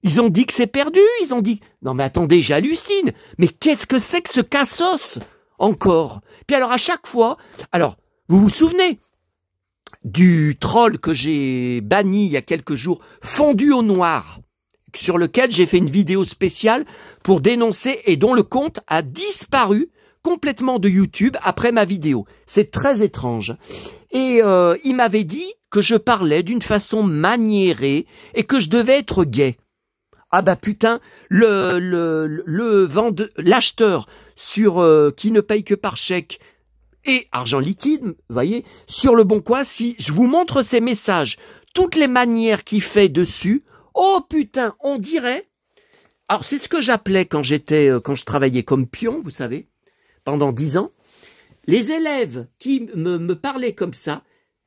[SPEAKER 1] Ils ont dit que c'est perdu, ils ont dit... Non mais attendez, j'hallucine. Mais qu'est-ce que c'est que ce cassos encore? Puis alors à chaque fois... Alors, vous vous souvenez du troll que j'ai banni il y a quelques jours, fondu au noir, sur lequel j'ai fait une vidéo spéciale pour dénoncer et dont le compte a disparu complètement de YouTube après ma vidéo. C'est très étrange. Et il m'avait dit que je parlais d'une façon maniérée et que je devais être gay. Ah bah putain, l'acheteur sur qui ne paye que par chèque et argent liquide, vous voyez, sur le Bon Coin, si je vous montre ces messages, toutes les manières qu'il fait dessus, oh putain, on dirait... Alors c'est ce que j'appelais quand je travaillais comme pion, vous savez, pendant 10 ans, les élèves qui me parlaient comme ça,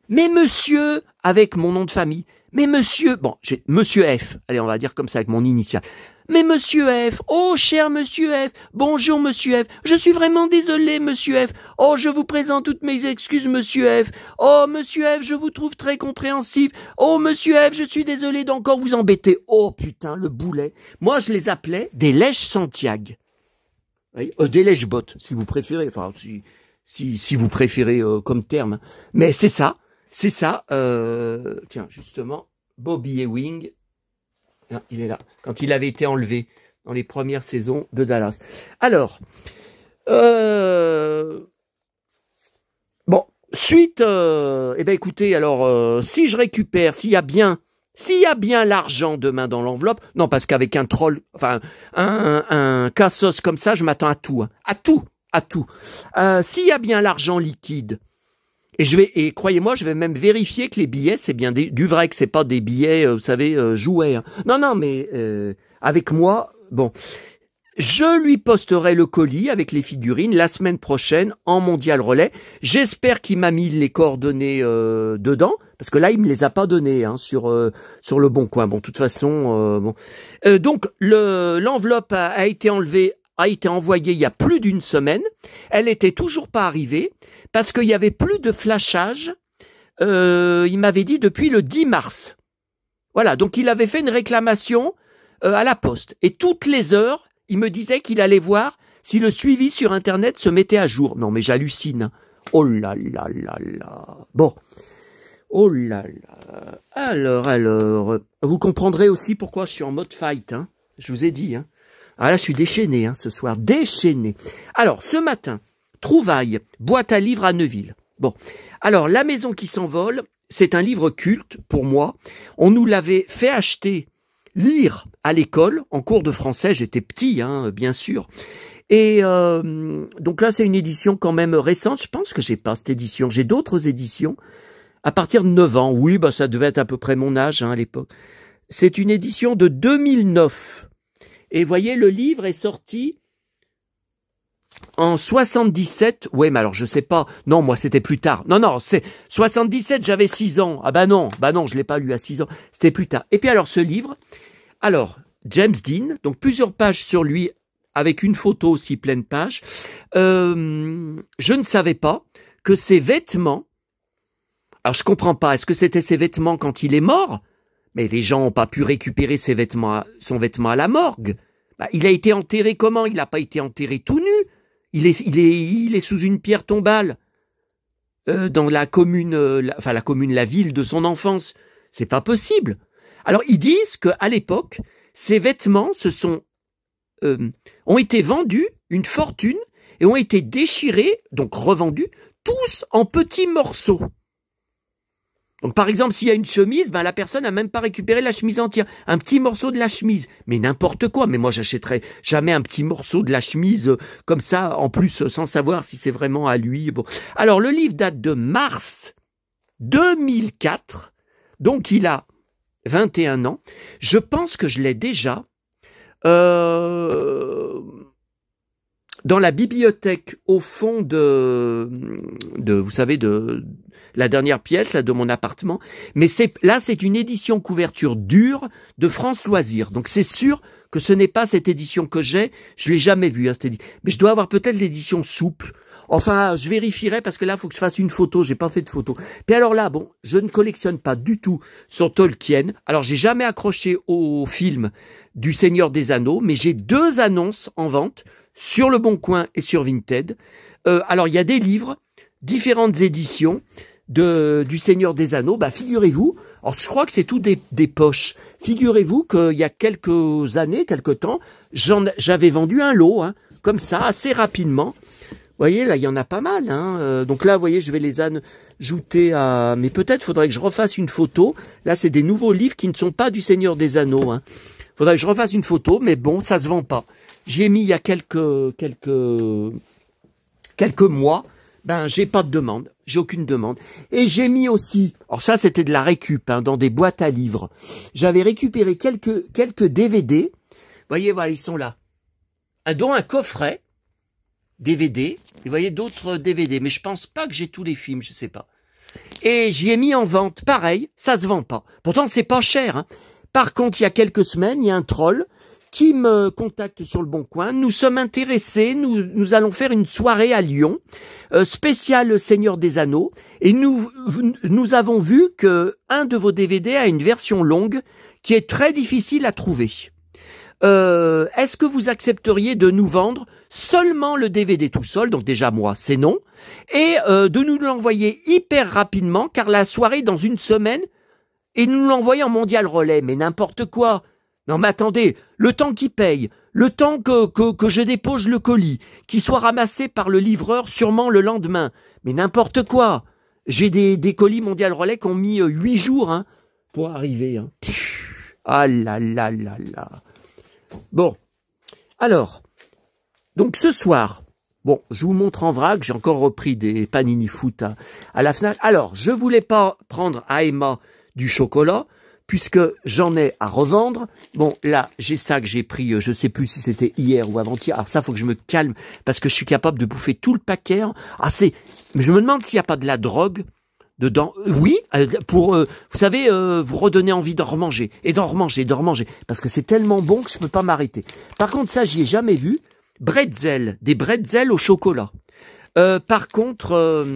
[SPEAKER 1] mais monsieur, avec mon nom de famille, mais monsieur, bon, j'ai monsieur F, allez, on va dire comme ça avec mon initiale. Mais monsieur F, oh cher monsieur F, bonjour monsieur F, je suis vraiment désolé monsieur F, oh je vous présente toutes mes excuses monsieur F, oh monsieur F, je vous trouve très compréhensif, oh monsieur F, je suis désolé d'encore vous embêter, oh putain le boulet. Moi je les appelais des lèches Santiago, des lèches bottes si vous préférez, enfin si vous préférez comme terme, mais c'est ça, tiens justement, Bobby Ewing. Ah, il est là, quand il avait été enlevé dans les premières saisons de Dallas. Alors, bon, suite, eh ben écoutez, alors, si je récupère, s'il y a bien l'argent demain dans l'enveloppe, non, parce qu'avec un troll, enfin, un cassos comme ça, je m'attends à tout, hein, à tout. S'il y a bien l'argent liquide, et croyez-moi, je vais même vérifier que les billets, c'est bien du vrai, que c'est pas des billets, vous savez, jouets. Hein. Non, mais avec moi, bon, je lui posterai le colis avec les figurines la semaine prochaine en Mondial Relais. J'espère qu'il m'a mis les coordonnées dedans, parce que là, il me les a pas données hein, sur le Bon Coin. Bon, de toute façon, bon. Donc l'enveloppe a été enlevée. A été envoyée il y a plus d'une semaine. Elle était toujours pas arrivée parce qu'il y avait plus de flashage. Il m'avait dit depuis le 10 mars. Voilà, donc il avait fait une réclamation à la poste. Et toutes les heures, il me disait qu'il allait voir si le suivi sur Internet se mettait à jour. Non mais j'hallucine. Oh là là là là. Bon. Oh là là. Alors. Vous comprendrez aussi pourquoi je suis en mode fight. Hein. Je vous ai dit. Hein. Ah là, je suis déchaîné hein, ce soir, déchaîné. Alors, ce matin, trouvaille, boîte à livres à Neuville. Bon, alors, La maison qui s'envole, c'est un livre culte pour moi. On nous l'avait fait acheter, lire à l'école, en cours de français, j'étais petit, hein, bien sûr. Et donc là, c'est une édition quand même récente. Je pense que j'ai pas cette édition. J'ai d'autres éditions. À partir de 9 ans, oui, bah ça devait être à peu près mon âge hein, à l'époque. C'est une édition de 2009. Et voyez, le livre est sorti en 77. Ouais, mais alors je sais pas. Non, moi c'était plus tard. Non, c'est 77, j'avais 6 ans. Ah bah non, je l'ai pas lu à 6 ans. C'était plus tard. Et puis alors ce livre, alors James Dean, donc plusieurs pages sur lui avec une photo aussi pleine page. Je ne savais pas que ses vêtements. Alors je comprends pas. Est-ce que c'était ses vêtements quand il est mort? Mais les gens n'ont pas pu récupérer son vêtement à la morgue. Bah, il a été enterré comment? Il n'a pas été enterré tout nu. Il est sous une pierre tombale dans la commune, la ville de son enfance. C'est pas possible. Alors ils disent qu'à l'époque, ces vêtements ont été vendus une fortune et ont été déchirés, donc revendus, tous en petits morceaux. Donc par exemple, s'il y a une chemise, ben la personne n'a même pas récupéré la chemise entière. Un petit morceau de la chemise. Mais n'importe quoi. Mais moi, j'achèterais jamais un petit morceau de la chemise comme ça, en plus, sans savoir si c'est vraiment à lui. Bon. Alors, le livre date de mars 2004. Donc, il a 21 ans. Je pense que je l'ai déjà dans la bibliothèque au fond vous savez, de la dernière pièce là, de mon appartement. Mais c'est une édition couverture dure de France Loisirs. Donc c'est sûr que ce n'est pas cette édition que j'ai. Je l'ai jamais vue, hein, mais je dois avoir peut-être l'édition souple. Enfin, je vérifierai parce que là, il faut que je fasse une photo. J'ai pas fait de photo. Puis alors là, bon, je ne collectionne pas du tout sur Tolkien. Alors, j'ai jamais accroché au film du Seigneur des Anneaux, mais j'ai 2 annonces en vente sur Le Bon Coin et sur Vinted. Alors, il y a des livres, différentes éditions du Seigneur des Anneaux. Bah, figurez-vous, alors je crois que c'est tout des poches. Figurez-vous qu'il y a quelques années, quelques temps, j'avais vendu un lot, hein, comme ça, assez rapidement. Vous voyez, là, il y en a pas mal. Hein. Donc là, vous voyez, je vais les ajouter à... Mais peut-être faudrait que je refasse une photo. Là, c'est des nouveaux livres qui ne sont pas du Seigneur des Anneaux. Hein. Faudrait que je refasse une photo, mais bon, ça se vend pas. J'y ai mis il y a quelques mois. Ben, j'ai pas de demande. J'ai aucune demande. Et j'ai mis aussi... Alors ça, c'était de la récup, hein, dans des boîtes à livres. J'avais récupéré quelques DVD. Vous voyez, voilà, ils sont là. Dont un coffret. DVD, vous voyez d'autres DVD, mais je pense pas que j'ai tous les films, je sais pas. Et j'y ai mis en vente, pareil, ça se vend pas. Pourtant c'est pas cher. Hein. Par contre, il y a quelques semaines, il y a un troll qui me contacte sur Le Bon Coin. Nous sommes intéressés, nous allons faire une soirée à Lyon, spéciale Seigneur des Anneaux, et nous avons vu que un de vos DVD a une version longue qui est très difficile à trouver. Est-ce que vous accepteriez de nous vendre seulement le DVD tout seul, donc déjà moi c'est non, et de nous l'envoyer hyper rapidement, car la soirée est dans une semaine, et nous l'envoyer en mondial relais, mais n'importe quoi. Non mais attendez, le temps qu'il paye, le temps que je dépose le colis, qu'il soit ramassé par le livreur sûrement le lendemain, mais n'importe quoi. J'ai des colis mondial relais qui ont mis 8 jours hein, pour arriver. Hein. Ah là là là là. Bon, alors, donc ce soir, bon, je vous montre en vrac, j'ai encore repris des panini foot à la Fnac. Alors, je voulais pas prendre à Emma du chocolat, puisque j'en ai à revendre. Bon, là, j'ai ça que j'ai pris, je sais plus si c'était hier ou avant-hier. Alors ça, faut que je me calme, parce que je suis capable de bouffer tout le paquet. Ah, je me demande s'il n'y a pas de la drogue dedans, oui, pour, vous savez, vous redonner envie d'en remanger, et d'en remanger, d'en remanger, parce que c'est tellement bon que je peux pas m'arrêter. Par contre, ça, j'y ai jamais vu. Bretzel, des bretzels au chocolat. Par contre,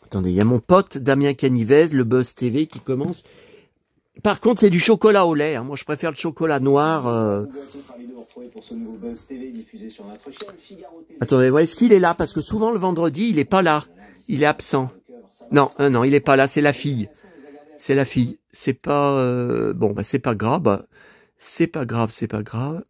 [SPEAKER 1] attendez, il y a mon pote Damien Canivez, le Buzz TV qui commence. Par contre, c'est du chocolat au lait. Hein. Moi, je préfère le chocolat noir. Attendez, est-ce qu'il est là? Parce que souvent, le vendredi, il est pas là. Il est absent. Non, non, il est pas là. C'est la fille. C'est la fille. C'est pas... Bon, bah, c'est pas grave. Bah, c'est pas grave, c'est pas grave.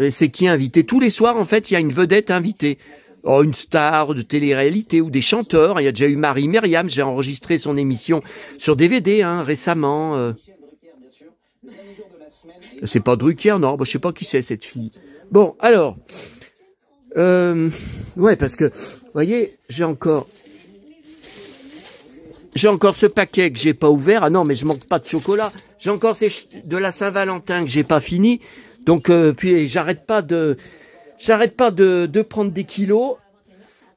[SPEAKER 1] C'est qui invité? Tous les soirs, en fait, il y a une vedette invitée. Oh, une star de télé-réalité ou des chanteurs. Il y a déjà eu Marie Myriam, j'ai enregistré son émission sur DVD hein, récemment. C'est pas Drucker, non, je sais pas qui c'est cette fille. Bon, alors, ouais, parce que, vous voyez, j'ai encore ce paquet que j'ai pas ouvert. Ah non, mais je manque pas de chocolat. J'ai encore de la Saint-Valentin que j'ai pas fini. Donc, puis j'arrête pas de prendre des kilos.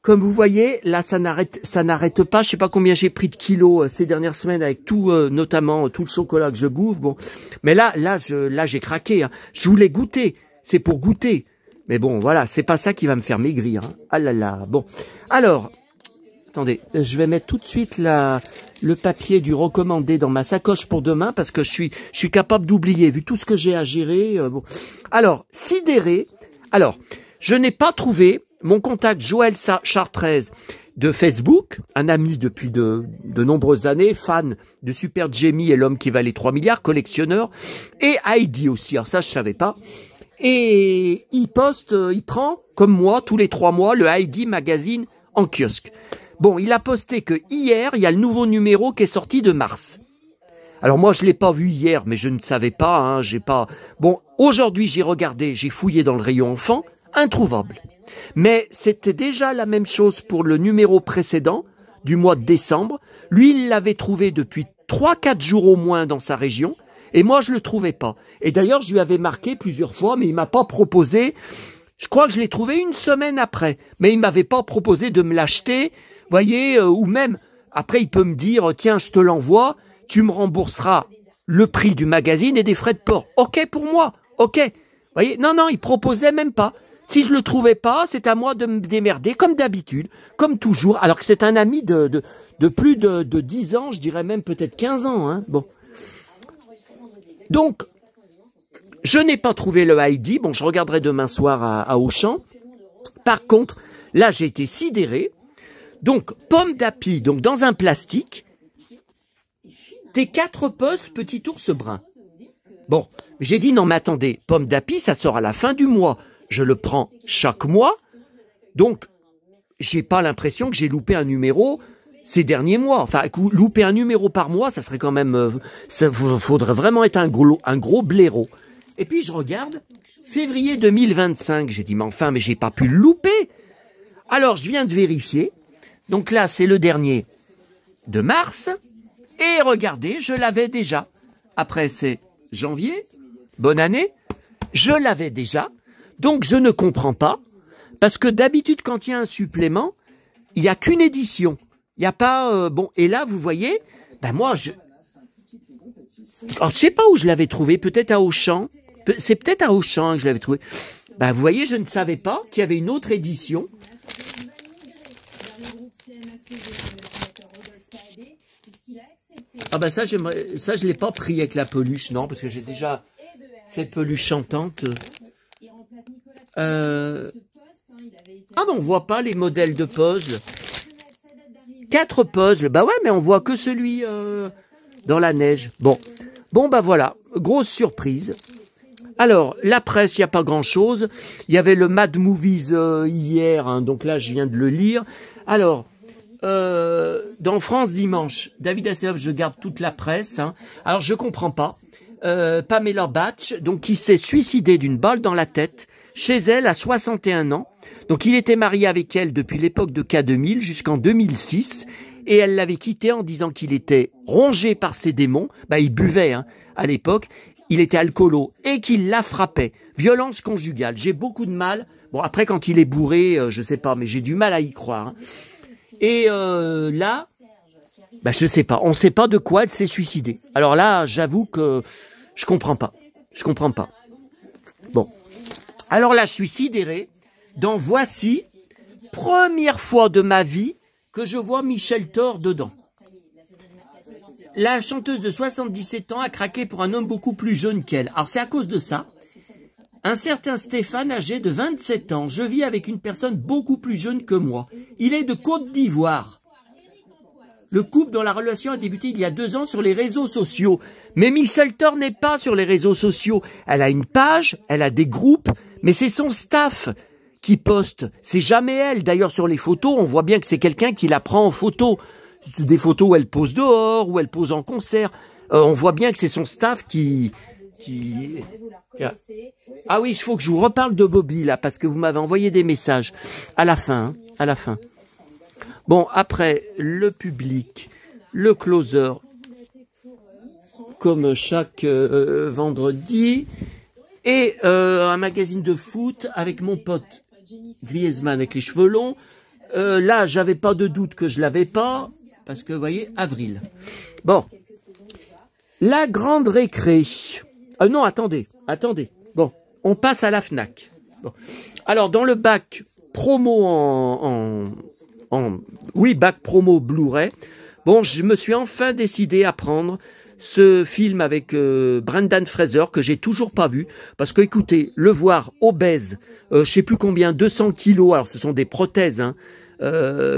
[SPEAKER 1] Comme vous voyez, là, ça n'arrête pas. Je sais pas combien j'ai pris de kilos ces dernières semaines avec tout, notamment tout le chocolat que je bouffe. Bon, mais là, j'ai craqué. Hein. Je voulais goûter. C'est pour goûter. Mais bon, voilà, c'est pas ça qui va me faire maigrir. Hein. Ah là là. Bon, alors, attendez, je vais mettre tout de suite le papier du recommandé dans ma sacoche pour demain parce que je suis capable d'oublier vu tout ce que j'ai à gérer. Bon, alors sidéré. Alors, je n'ai pas trouvé mon contact Joël Chartrez de Facebook, un ami depuis de nombreuses années, fan de Super Jamie et l'homme qui valait 3 milliards, collectionneur, et Heidi aussi, alors ça je savais pas. Et il prend, comme moi, tous les 3 mois, le Heidi Magazine en kiosque. Bon, il a posté que hier, il y a le nouveau numéro qui est sorti de mars. Alors moi, je l'ai pas vu hier, mais je ne savais pas, hein, j'ai pas... Bon, aujourd'hui, j'ai regardé, j'ai fouillé dans le rayon enfant, introuvable. Mais c'était déjà la même chose pour le numéro précédent, du mois de décembre. Lui, il l'avait trouvé depuis 3-4 jours au moins dans sa région, et moi je le trouvais pas. Et d'ailleurs je lui avais marqué plusieurs fois, mais il m'a pas proposé. Je crois que je l'ai trouvé une semaine après, mais il m'avait pas proposé de me l'acheter, voyez, ou même après il peut me dire tiens je te l'envoie, tu me rembourseras le prix du magazine et des frais de port. Ok pour moi, ok. Voyez, non, il proposait même pas. Si je le trouvais pas, c'est à moi de me démerder, comme d'habitude, comme toujours, alors que c'est un ami de plus de 10 ans, je dirais même peut-être 15 ans. Hein. Bon. Donc, je n'ai pas trouvé le Heidi. Bon, je regarderai demain soir à Auchan. Par contre, là, j'ai été sidéré. Donc, pomme d'api, donc dans un plastique, tes 4 postes, petit ours brun. Bon, j'ai dit non mais attendez, pomme d'api, ça sort à la fin du mois. Je le prends chaque mois, donc j'ai pas l'impression que j'ai loupé un numéro ces derniers mois. Enfin, louper un numéro par mois, ça serait quand même... ça faudrait vraiment être un gros blaireau. Et puis je regarde, février 2025, j'ai dit mais enfin, mais j'ai pas pu le louper. Alors je viens de vérifier, donc là c'est le dernier de mars, et regardez, je l'avais déjà. Après c'est janvier, bonne année, je l'avais déjà. Donc je ne comprends pas, parce que d'habitude quand il y a un supplément, il n'y a qu'une édition. Il n'y a pas... bon, et là vous voyez, ben moi je... Alors je sais pas où je l'avais trouvé, peut-être à Auchan. C'est peut-être à Auchan que je l'avais trouvé. Ben vous voyez, je ne savais pas qu'il y avait une autre édition. Ah ben ça je l'ai pas pris avec la peluche, non, parce que j'ai déjà cette peluche chantante. Ah ben on voit pas les modèles de puzzle. 4 puzzles, bah ouais, mais on voit que celui dans la neige. Bon bah voilà, grosse surprise. Alors, la presse, il n'y a pas grand-chose. Il y avait le Mad Movies hier, hein, donc là je viens de le lire. Alors, dans France Dimanche, David Hasselhoff, je garde toute la presse. Hein. Alors je comprends pas. Pamela Batch, donc qui s'est suicidée d'une balle dans la tête, chez elle à 61 ans. Donc il était marié avec elle depuis l'époque de K2000 jusqu'en 2006. Et elle l'avait quitté en disant qu'il était rongé par ses démons. Bah il buvait hein, à l'époque. Il était alcoolo et qu'il la frappait. Violence conjugale. J'ai beaucoup de mal. Bon après quand il est bourré, je sais pas, mais j'ai du mal à y croire. Hein. Et là, bah je sais pas, on sait pas de quoi elle s'est suicidée. Alors là, j'avoue que je comprends pas. Je comprends pas. Bon. Alors là, je suis sidéré. Dans Voici, première fois de ma vie que je vois Michel Thor dedans. La chanteuse de 77 ans a craqué pour un homme beaucoup plus jeune qu'elle. Alors c'est à cause de ça. Un certain Stéphane, âgé de 27 ans, je vis avec une personne beaucoup plus jeune que moi. Il est de Côte d'Ivoire. Le couple dont la relation a débuté il y a 2 ans sur les réseaux sociaux. Mais Michel Thor n'est pas sur les réseaux sociaux. Elle a une page, elle a des groupes, mais c'est son staff qui poste. C'est jamais elle. D'ailleurs, sur les photos, on voit bien que c'est quelqu'un qui la prend en photo. Des photos où elle pose dehors, où elle pose en concert. On voit bien que c'est son staff qui... Ah oui, il faut que je vous reparle de Bobby, là, parce que vous m'avez envoyé des messages. À la fin, hein, à la fin. Bon, après, le public, le closer, comme chaque vendredi, et un magazine de foot avec mon pote Griezmann avec les cheveux longs. Là, j'avais pas de doute que je l'avais pas, parce que, vous voyez, avril. Bon, la grande récré. Non, attendez. Bon, on passe à la Fnac. Bon. Alors, dans le bac promo oui, bac promo Blu-ray, bon, je me suis enfin décidé à prendre ce film avec Brendan Fraser que j'ai toujours pas vu parce que écoutez, le voir obèse, je sais plus combien, 200 kilos, alors ce sont des prothèses hein,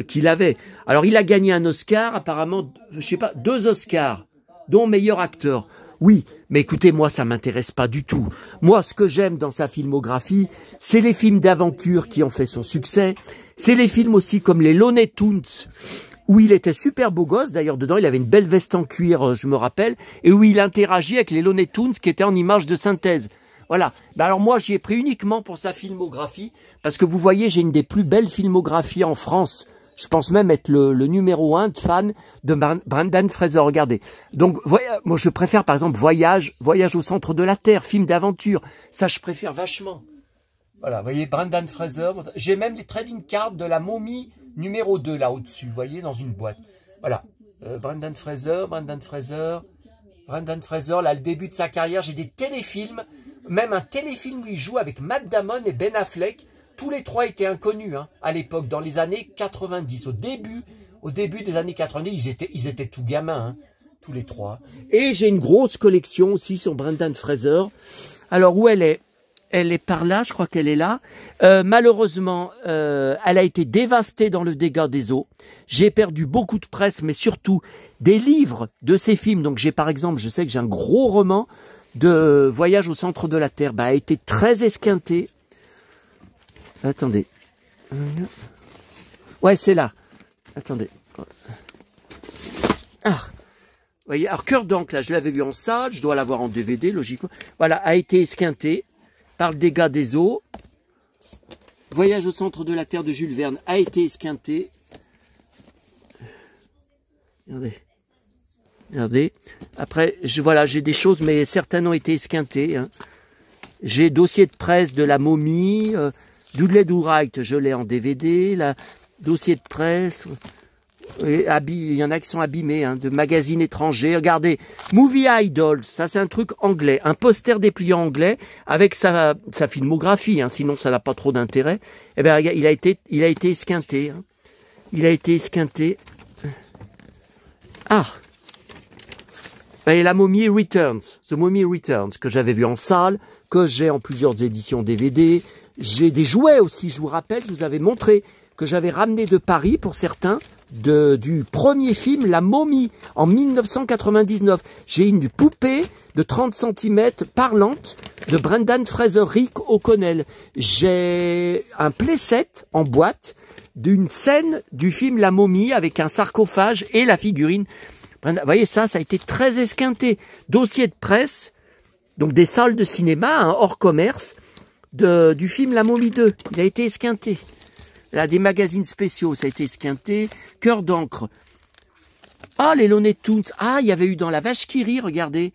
[SPEAKER 1] qu'il avait. Alors il a gagné un Oscar, apparemment, je sais pas, 2 Oscars, dont meilleur acteur. Oui, mais écoutez, moi ça m'intéresse pas du tout. Moi, ce que j'aime dans sa filmographie, c'est les films d'aventure qui ont fait son succès. C'est les films aussi comme les Looney Tunes, où il était super beau gosse, d'ailleurs dedans il avait une belle veste en cuir, je me rappelle, et où il interagit avec les Looney Tunes qui étaient en images de synthèse. Voilà, ben alors moi j'y ai pris uniquement pour sa filmographie, parce que vous voyez j'ai une des plus belles filmographies en France Je pense même être le numéro 1 de fan de Brendan Fraser. Regardez. Donc, moi, je préfère, par exemple, Voyage au centre de la Terre, film d'aventure. Ça, je préfère vachement. Voilà, vous voyez, Brendan Fraser. J'ai même les trading cards de la momie numéro 2, là, au-dessus, vous voyez, dans une boîte. Voilà. Brendan Fraser, là, le début de sa carrière. J'ai des téléfilms, même un téléfilm où il joue avec Matt Damon et Ben Affleck. Tous les trois étaient inconnus hein, à l'époque, dans les années 90. Au début des années 90, ils étaient tout gamins, hein, tous les trois. Et j'ai une grosse collection aussi sur Brendan Fraser. Alors, où elle est? Elle est par là, je crois qu'elle est là. Malheureusement, elle a été dévastée dans le dégât des eaux. J'ai perdu beaucoup de presse, mais surtout des livres de ces films. Donc, j'ai par exemple, je sais que j'ai un gros roman de Voyage au centre de la Terre. Bah, a été très esquinté. Attendez. Ouais, c'est là. Attendez. Ah. Vous voyez, alors Cœur d'encre, là, je l'avais vu en salle, je dois l'avoir en DVD, logiquement. Voilà, a été esquinté par le dégât des eaux. Voyage au centre de la Terre de Jules Verne a été esquinté. Regardez. Regardez. Après, voilà, j'ai des choses, mais certaines ont été esquintées. Hein. J'ai dossier de presse de la momie. Dudley Do Right, je l'ai en DVD, là, dossier de presse, il y en a qui sont abîmés, hein, de magazines étrangers. Regardez, Movie Idol, ça c'est un truc anglais, un poster dépliant anglais avec sa filmographie, hein, sinon ça n'a pas trop d'intérêt. Eh bien, il a été esquinté, hein. Il a été esquinté. Ah, et la Momie Returns, The Mummy Returns, que j'avais vu en salle, que j'ai en plusieurs éditions DVD. J'ai des jouets aussi, je vous rappelle, je vous avais montré que j'avais ramené de Paris, pour certains, du premier film, La Momie, en 1999. J'ai une poupée de 30 cm parlante de Brendan Fraser, Rick O'Connell. J'ai un playset en boîte d'une scène du film La Momie avec un sarcophage et la figurine. Vous voyez, ça a été très esquinté. Dossier de presse, donc des salles de cinéma, hein, hors commerce, du film La Momie 2, il a été esquinté. Là, des magazines spéciaux, ça a été esquinté. Cœur d'encre. Ah, les Looney Tunes. Ah, il y avait eu dans La Vache qui rit, regardez.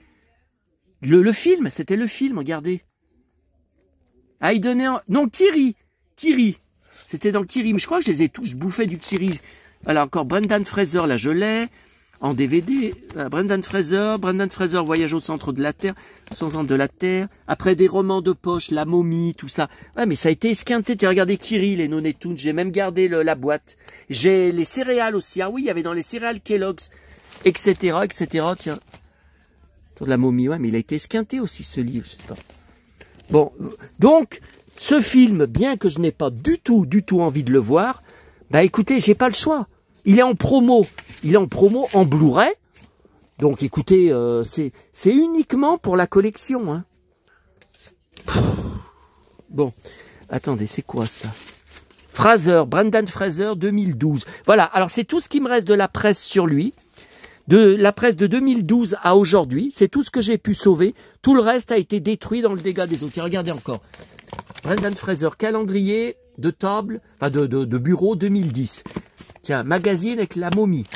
[SPEAKER 1] Le film, c'était le film, regardez. Ah, il donnait... Non, Kiri. C'était dans Kiri. Mais je crois que je les ai tous, je bouffais du Kiri. Voilà, encore Brendan Fraser, là, je l'ai. En DVD, Brendan Fraser, Voyage au centre de la Terre, après des romans de poche, La Momie, tout ça. Ouais, mais ça a été esquinté. Tiens, regardez Kiri, les Looney Tunes, j'ai même gardé la boîte. J'ai les céréales aussi. Ah oui, il y avait dans les céréales Kellogg's, etc., tiens. Autour de La Momie, ouais, mais il a été esquinté aussi, ce livre, je sais pas. Bon, donc, ce film, bien que je n'ai pas du tout envie de le voir, bah écoutez, j'ai pas le choix. Il est en promo en Blu-ray. Donc écoutez, c'est uniquement pour la collection. Hein. Bon, attendez, c'est quoi ça? Brendan Fraser 2012. Voilà, alors c'est tout ce qui me reste de la presse sur lui. De la presse de 2012 à aujourd'hui, c'est tout ce que j'ai pu sauver. Tout le reste a été détruit dans le dégât des eaux. Tiens, regardez encore. Brendan Fraser, calendrier de table, enfin de bureau 2010. Tiens, magazine avec La Momie.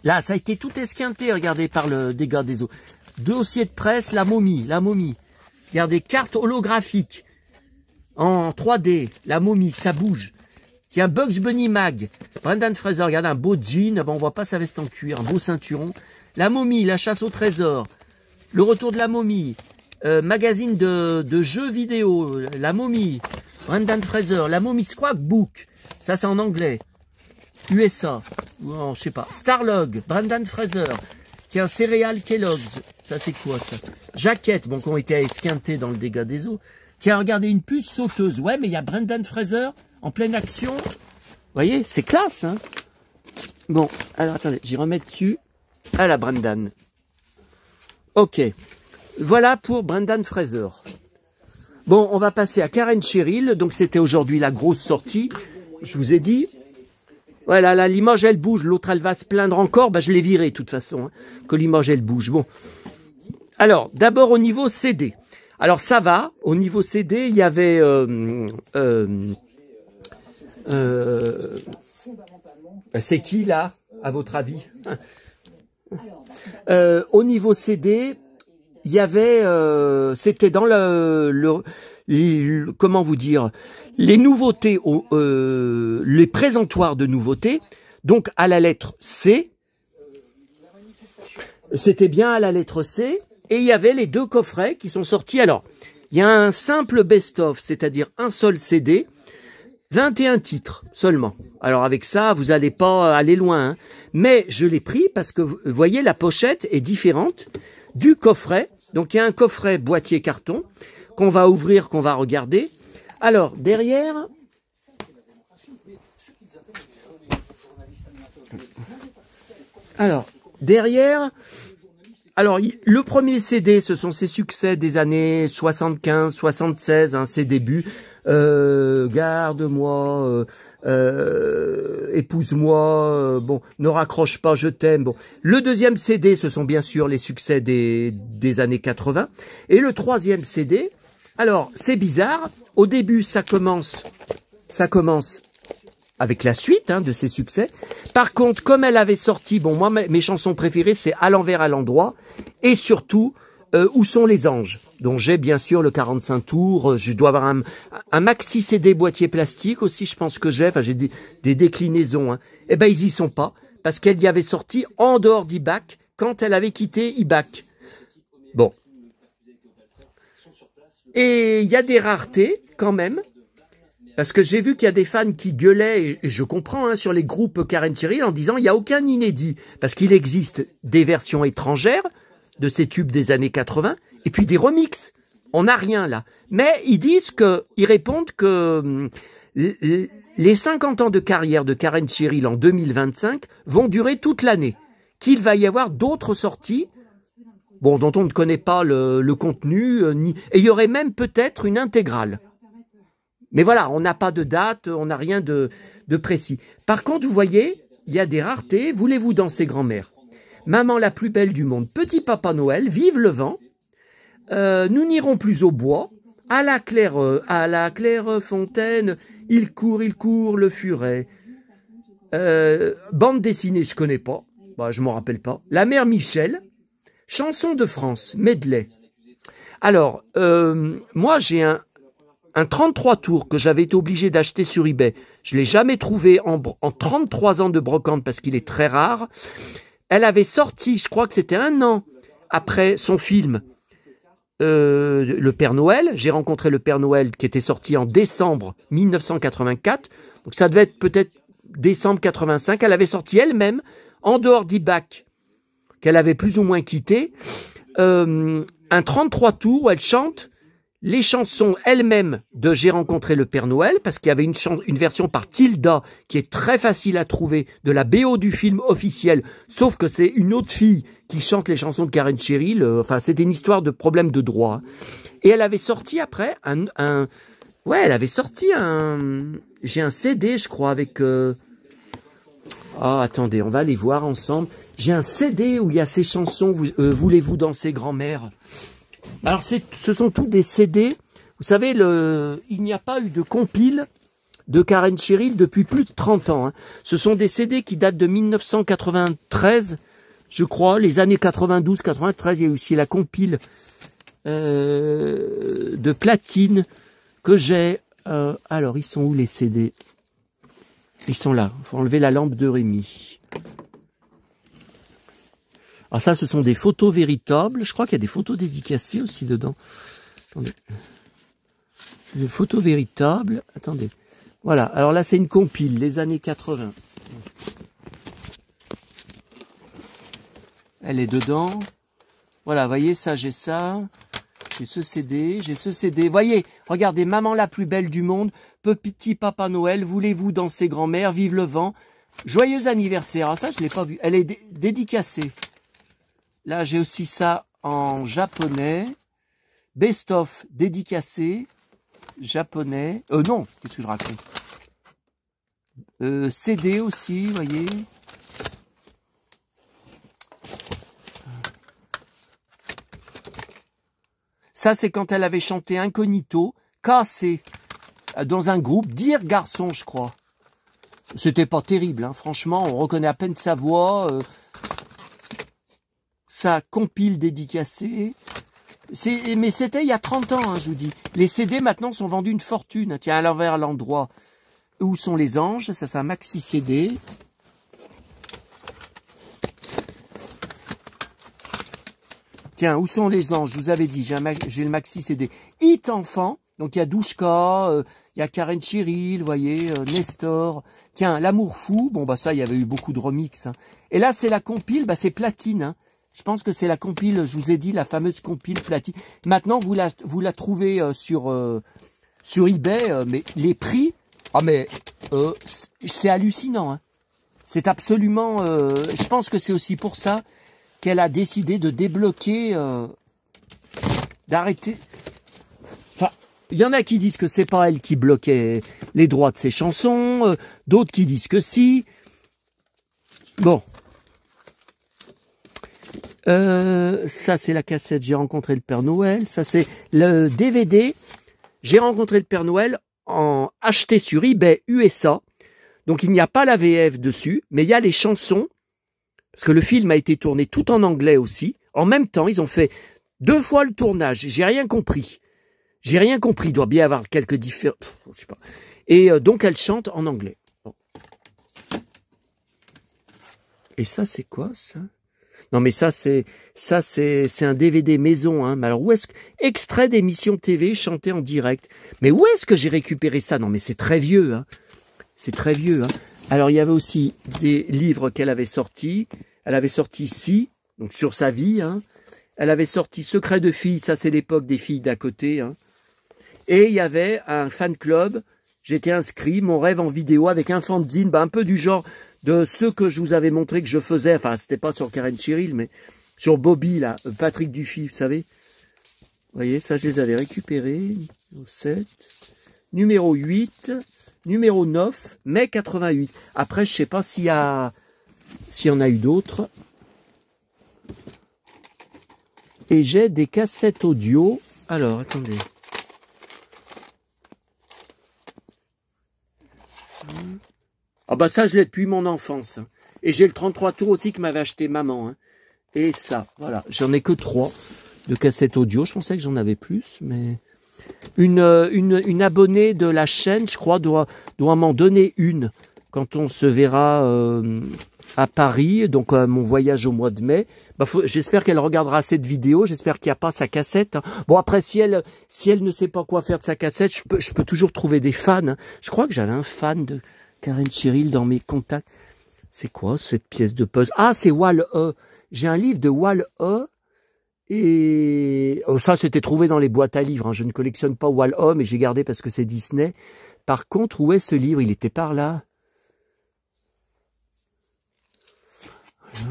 [SPEAKER 1] Là, ça a été tout esquinté, regardez, par le dégât des eaux. Dossier de presse, La Momie. Regardez, carte holographique. En 3D, La Momie, ça bouge. Tiens, Bugs Bunny Mag. Brendan Fraser, regardez, un beau jean. Bon, on voit pas sa veste en cuir, un beau ceinturon. La Momie, La chasse au trésor. Le retour de La Momie. Magazine de jeux vidéo. La Momie. Brendan Fraser. La Momie Scrapbook. Ça, c'est en anglais. USA. Non, je sais pas. Starlog. Brendan Fraser. Tiens, céréales Kellogg's. Ça, c'est quoi, ça? Jaquettes, bon, qui ont été esquintées dans le dégât des eaux. Tiens, regardez, une puce sauteuse. Ouais, mais il y a Brendan Fraser en pleine action. Vous voyez, c'est classe, hein? Bon, alors, attendez, j'y remets dessus. À la Brendan. Ok. Voilà pour Brendan Fraser. Bon, on va passer à Karen Cheryl. Donc, c'était aujourd'hui la grosse sortie. Je vous ai dit. Voilà, là, Limoges, elle bouge. L'autre, elle va se plaindre encore. Bah, je l'ai virée, de toute façon, hein, que Limoges, elle bouge. Bon. Alors, d'abord, au niveau CD. Alors, ça va. Au niveau CD, il y avait C'est qui là, à votre avis? Au niveau CD, il y avait, c'était dans comment vous dire, les nouveautés, les présentoirs de nouveautés. Donc à la lettre C, c'était bien à la lettre C, et il y avait les deux coffrets qui sont sortis. Alors, il y a un simple best-of, c'est-à-dire un seul CD, 21 titres seulement. Alors avec ça, vous n'allez pas aller loin, hein. Mais je l'ai pris parce que vous voyez, la pochette est différente du coffret. Donc il y a un coffret boîtier carton qu'on va ouvrir, qu'on va regarder. Alors derrière, le premier CD, ce sont ses succès des années 75, 76, hein, ses débuts. Garde-moi, épouse-moi, bon, ne raccroche pas, je t'aime. Bon, le deuxième CD, ce sont bien sûr les succès des années 80. Et le troisième CD, alors c'est bizarre. Au début, ça commence avec la suite, hein, de ses succès. Par contre, comme elle avait sorti, bon, moi mes chansons préférées, c'est À l'envers, à l'endroit, et surtout Où sont les anges, dont j'ai bien sûr le 45 tours. Je dois avoir un maxi CD boîtier plastique aussi, je pense que j'ai. Enfin, j'ai des déclinaisons. Hein. Eh ben, ils y sont pas, parce qu'elle y avait sorti en dehors d'IBAC quand elle avait quitté IBAC. Bon. Et il y a des raretés quand même, parce que j'ai vu qu'il y a des fans qui gueulaient, et je comprends, hein, sur les groupes Karen Cheryl en disant il n'y a aucun inédit, parce qu'il existe des versions étrangères de ces tubes des années 80, et puis des remixes. On n'a rien là. Mais ils disent ils répondent que les 50 ans de carrière de Karen Cheryl en 2025 vont durer toute l'année. Qu'il va y avoir d'autres sorties, bon, dont on ne connaît pas le contenu, et il y aurait même peut-être une intégrale. Mais voilà, on n'a pas de date, on n'a rien de précis. Par contre, vous voyez, il y a des raretés. Voulez-vous danser grand-mère? Maman la plus belle du monde, Petit Papa Noël, Vive le vent, Nous n'irons plus au bois, à la claire fontaine, il court, le furet. Bande dessinée, je connais pas, bah, je m'en rappelle pas. La mère Michel, Chanson de France, medley. Alors, moi j'ai un 33 tours que j'avais été obligé d'acheter sur eBay. Je l'ai jamais trouvé en 33 ans de brocante parce qu'il est très rare. Elle avait sorti, je crois que c'était 1 an après son film, Le Père Noël. J'ai rencontré le Père Noël qui était sorti en décembre 1984. Donc ça devait être peut-être décembre 85. Elle avait sorti elle-même, en dehors d'IBAC, qu'elle avait plus ou moins quitté, un 33 tours où elle chante les chansons elles-mêmes de J'ai rencontré le Père Noël, parce qu'il y avait une version par Tilda qui est très facile à trouver de la BO du film officiel, sauf que c'est une autre fille qui chante les chansons de Karen Cheryl. Enfin, c'était une histoire de problème de droit. Et elle avait sorti après j'ai un CD, je crois, avec... Ah, attendez, on va aller voir ensemble. J'ai un CD où il y a ces chansons, Voulez-vous danser grand-mère? Alors, ce sont tous des CD. Vous savez, il n'y a pas eu de compile de Karen Cheryl depuis plus de 30 ans. Hein. Ce sont des CD qui datent de 1993, je crois, les années 92, 93. Il y a aussi la compile de platine que j'ai. Alors, ils sont où les CD? Ils sont là. Il faut enlever la lampe de Rémi. Alors ça, ce sont des photos véritables. Je crois qu'il y a des photos dédicacées aussi dedans. Attendez. Des photos véritables. Attendez. Voilà. Alors là, c'est une compile, les années 80. Elle est dedans. Voilà, vous voyez, ça, j'ai ça. J'ai ce CD, j'ai ce CD. Voyez, regardez, Maman la plus belle du monde, Petit Papa Noël, Voulez-vous danser grand-mère, Vive le vent, Joyeux anniversaire. Ah, ça, je ne l'ai pas vu. Elle est dédicacée. Là, j'ai aussi ça en japonais. Best of dédicacé. Japonais. Non, qu'est-ce que je raconte? CD aussi, vous voyez. Ça, c'est quand elle avait chanté Incognito, cassé, dans un groupe, Dire Garçon, je crois. C'était pas terrible, hein. Franchement, on reconnaît à peine sa voix. Ça compile dédicacé. Mais c'était il y a 30 ans, hein, je vous dis. Les CD maintenant sont vendus une fortune. Tiens, à l'envers, à l'endroit où sont les anges. Ça, c'est un maxi CD. Tiens, où sont les anges? Je vous avais dit, j'ai le maxi CD. Hit enfant. Donc il y a Douchka, il y a Karen Cheryl, vous voyez, Nestor. Tiens, L'amour fou. Bon, bah ça, il y avait eu beaucoup de remix. Hein. Et là, c'est la compile, bah c'est platine. Hein. Je pense que c'est la compile, je vous ai dit, la fameuse compile platine. Maintenant, vous la trouvez sur eBay, mais les prix, ah mais c'est hallucinant. Hein. C'est absolument... je pense que c'est aussi pour ça qu'elle a décidé de débloquer, d'arrêter. Enfin, il y en a qui disent que c'est pas elle qui bloquait les droits de ses chansons, d'autres qui disent que si. Bon. Ça c'est la cassette J'ai rencontré le Père Noël. Ça c'est le DVD J'ai rencontré le Père Noël acheté sur eBay USA. Donc il n'y a pas la VF dessus, mais il y a les chansons. Parce que le film a été tourné tout en anglais aussi. En même temps, ils ont fait 2 fois le tournage. J'ai rien compris. J'ai rien compris. Il doit bien y avoir quelques différences. Je sais pas. Et donc elle chante en anglais. Bon. Et ça c'est quoi ça? Non mais ça c'est un DVD maison, hein. Mais alors où est-ce que extrait d'émission TV chanté en direct? Mais où est-ce que j'ai récupéré ça? Non mais c'est très vieux, hein. C'est très vieux, hein. Alors il y avait aussi des livres qu'elle avait sortis. Elle avait sorti ici, donc sur sa vie, hein. Elle avait sorti Secret de filles, ça c'est l'époque des filles d'à côté, hein. Et il y avait un fan club. J'étais inscrit, mon rêve en vidéo avec un fanzine, un peu du genre de ceux que je vous avais montré que je faisais, enfin c'était pas sur Karen Cheryl, mais sur Bobby, là, Patrick Dufy, vous savez. Vous voyez, ça je les avais récupérés. Numéro 7, numéro 8, numéro 9, mai 88. Après, je sais pas s'il y en a eu d'autres. Et j'ai des cassettes audio. Alors, attendez. Ah bah ça, je l'ai depuis mon enfance. Et j'ai le 33 tours aussi que m'avait acheté maman. Hein. Et ça, voilà. J'en ai que 3 de cassettes audio. Je pensais que j'en avais plus, mais... Une abonnée de la chaîne, je crois, doit m'en donner une quand on se verra à Paris, donc mon voyage au mois de mai. Bah, j'espère qu'elle regardera cette vidéo, j'espère qu'il n'y a pas sa cassette. Hein. Bon, après, si elle ne sait pas quoi faire de sa cassette, je peux toujours trouver des fans. Hein. Je crois que j'avais un fan de Karen Cheryl dans mes contacts. C'est quoi cette pièce de puzzle? Ah, c'est Wall-E. J'ai un livre de Wall-E. Et ça, c'était trouvé dans les boîtes à livres. Hein. Je ne collectionne pas Wall-E, mais j'ai gardé parce que c'est Disney. Par contre, où est ce livre? Il était par là.